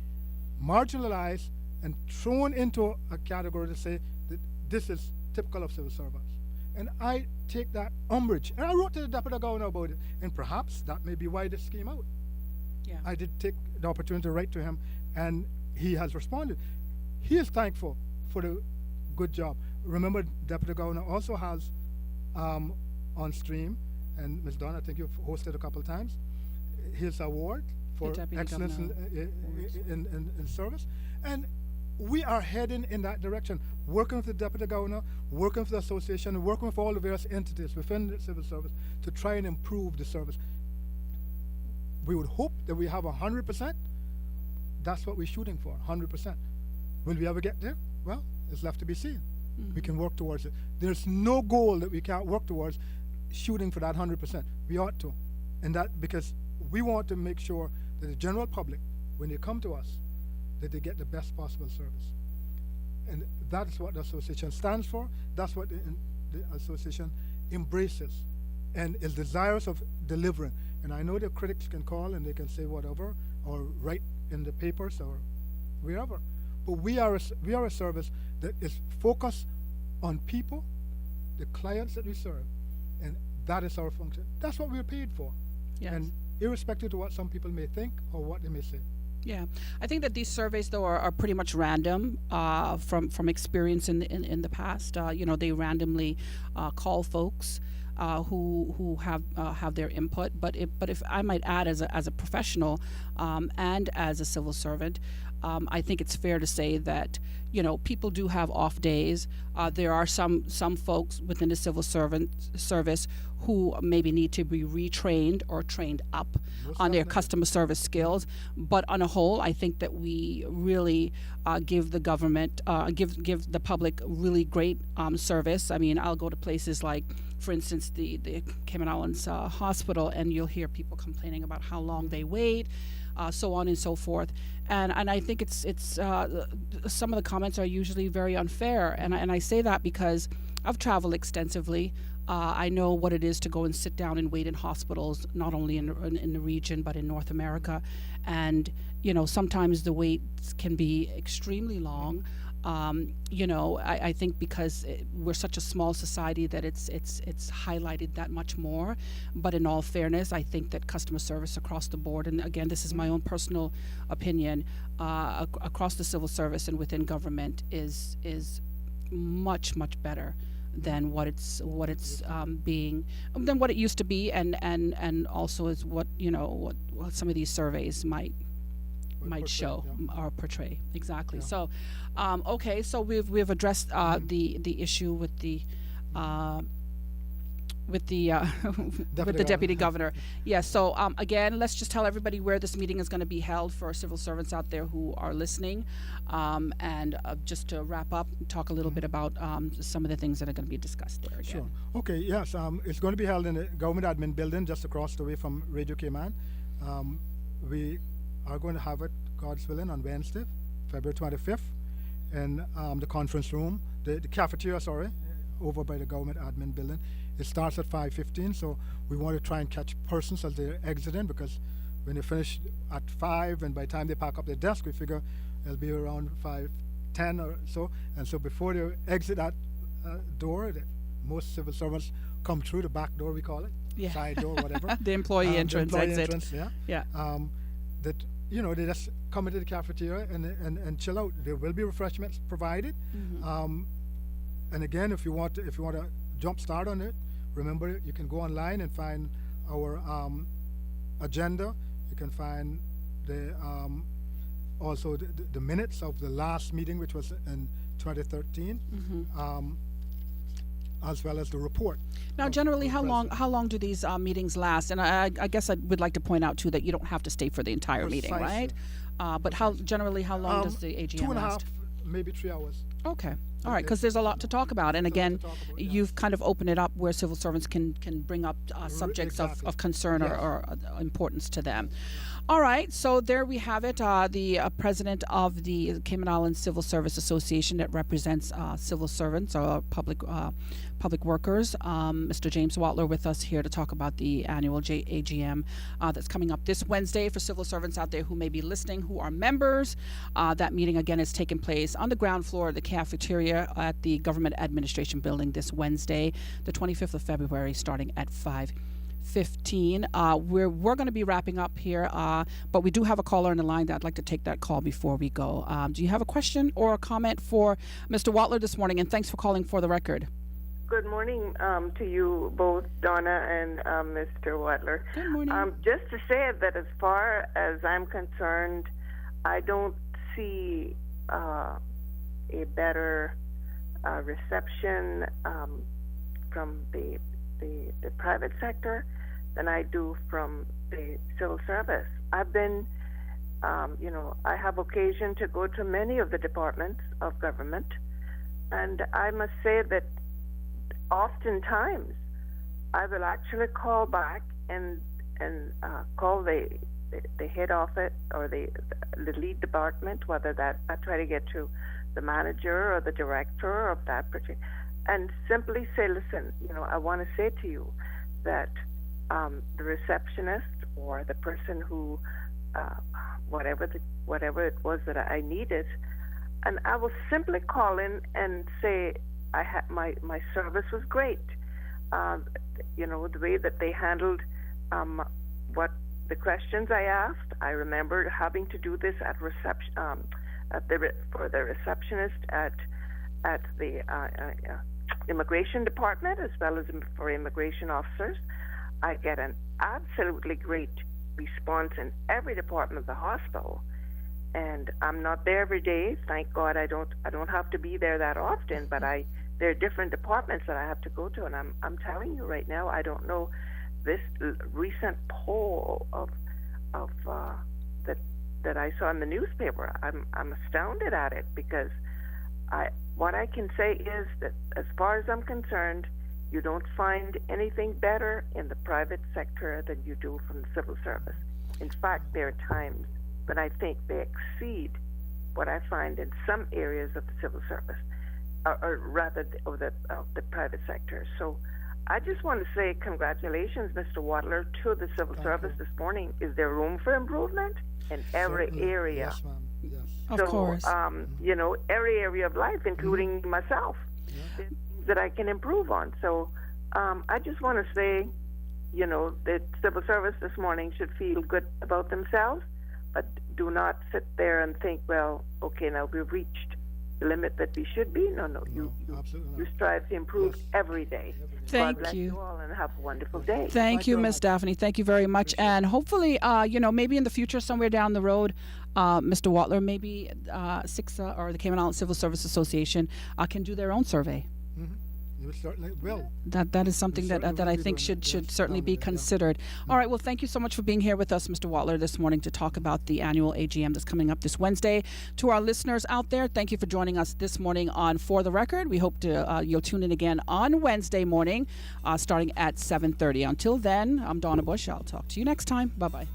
marginalized and thrown into a category to say that this is typical of civil servants. And I take that umbrage. And I wrote to the Deputy Governor about it. And perhaps that may be why this came out. Yeah. I did take the opportunity to write to him, and he has responded. He is thankful for the good job. Remember, Deputy Governor also has on stream, and Ms. Donna, I think you've hosted a couple of times, his award for Deputy excellence Governor in service. And we are heading in that direction, working with the Deputy Governor, working with the association, working with all the various entities within the civil service to try and improve the service. We would hope that we have 100%. That's what we're shooting for, 100%. Will we ever get there? Well, it's left to be seen. We can work towards it. There's no goal that we can't work towards shooting for that 100%. We ought to. And that because we want to make sure that the general public, when they come to us, that they get the best possible service. And that is what the association stands for. That's what the association embraces and is desirous of delivering. And I know the critics can call and they can say whatever or write in the papers or wherever. But we are a service that is focused on people, the clients that we serve, and that is our function. That's what we're paid for. Yes. And irrespective of what some people may think or what they may say. Yeah, I think that these surveys though are pretty much random from experience in the past. You know, they randomly call folks who have their input. But if I might add, as a professional and as a civil servant, I think it's fair to say that people do have off days. There are some folks within the civil service who maybe need to be retrained or trained up on their customer service skills. But on a whole, I think that we really give the government, give the public really great service. I mean, I'll go to places like, for instance, the Cayman Islands Hospital, and you'll hear people complaining about how long they wait. So on and so forth, and I think it's some of the comments are usually very unfair, and I say that because I've traveled extensively. I know what it is to go and sit down and wait in hospitals, not only in the region but in North America, and sometimes the waits can be extremely long. I think because we're such a small society that it's highlighted that much more. But in all fairness, I think that customer service across the board, and again, this is my own personal opinion, across the civil service and within government is much better than what it's being, than what it used to be, and also is what some of these surveys might show or portray. Exactly. Yeah. So okay, so we've addressed the issue with the with the deputy governor. Yes. So again, let's just tell everybody where this meeting is going to be held for civil servants out there who are listening, and just to wrap up, talk a little bit about some of the things that are going to be discussed there. Again. Sure. Okay. Yes. It's going to be held in the government admin building just across the way from Radio Cayman. We are going to have it, God's willing, on Wednesday, February 25th, in the conference room, the cafeteria, over by the government admin building. It starts at 5:15, so we want to try and catch persons as they're exiting, because when they finish at 5, and by the time they pack up their desk, we figure it'll be around 5:10 or so. And so before they exit that door, most civil servants come through the back door, we call it, side door, whatever. The employee entrance, exit. Entrance, yeah. That they just come into the cafeteria and chill out. There will be refreshments provided. And again, if you want to jump start on it, remember you can go online and find our agenda. You can find the also the minutes of the last meeting, which was in 2013. As well as the report. Now, generally, how long do these meetings last? And I guess I would like to point out too that you don't have to stay for the entire meeting, right? But how long does the AGM last? 2.5, maybe 3 hours. Okay. All right, because there's a lot to talk about. And again, you've kind of opened it up where civil servants can bring up subjects of concern or importance to them. All right, so there we have it. The president of the Cayman Islands Civil Service Association that represents civil servants or public workers, Mr. James Watler, with us here to talk about the annual AGM that's coming up this Wednesday for civil servants out there who may be listening, who are members. That meeting again is taking place on the ground floor of the cafeteria at the Government Administration Building this Wednesday, the 25th of February, starting at 5:15. We're going to be wrapping up here, but we do have a caller on the line that I'd like to take that call before we go. Do you have a question or a comment for Mr. Watler this morning? And thanks for calling For the Record. Good morning to you both, Donna and Mr. Watler. Good morning. Just to say that as far as I'm concerned, I don't see a better reception from the private sector than I do from the civil service. I've been, I have occasion to go to many of the departments of government, and I must say that oftentimes I will actually call back and call the head office or the lead department, whether that I try to get to the manager or the director of that particular, and simply say, listen, I want to say to you that the receptionist or the person who, whatever it was that I needed, and I will simply call in and say I had my service was great. The way that they handled what the questions I asked. I remember having to do this at reception for the receptionist at the immigration department as well as for immigration officers. I get an absolutely great response in every department of the hospital, and I'm not there every day. Thank God I don't have to be there that often, but there are different departments that I have to go to, and I'm telling you right now, I don't know this recent poll that I saw in the newspaper. I'm astounded at it, because what I can say is that as far as I'm concerned, you don't find anything better in the private sector than you do from the civil service. In fact, there are times when I think they exceed what I find in some areas of the civil service, or rather of the private sector. So I just want to say congratulations, Mr. Wadler, to the civil service this morning. Is there room for improvement? In every area. Yes, ma'am. Yes. Of course. You know, every area of life, including myself, there's things that I can improve on. So I just want to say, you know, that civil service this morning should feel good about themselves, but do not sit there and think, well, okay, now we've reached the limit that we should be. No, you strive to improve every day. Thank God bless you. you all, and have a wonderful day. Thank you, Miss Daphne. Thank you very much. And hopefully, you know, maybe in the future, somewhere down the road, Mr. Watler, maybe SICSA or the Cayman Islands Civil Service Association can do their own survey. You certainly will. That is something that I think should certainly be considered. All right. Well, thank you so much for being here with us, Mr. Watler, this morning to talk about the annual AGM that's coming up this Wednesday. To our listeners out there, thank you for joining us this morning on For the Record. We hope to you'll tune in again on Wednesday morning, starting at 7:30. Until then, I'm Donna Bush. I'll talk to you next time. Bye bye.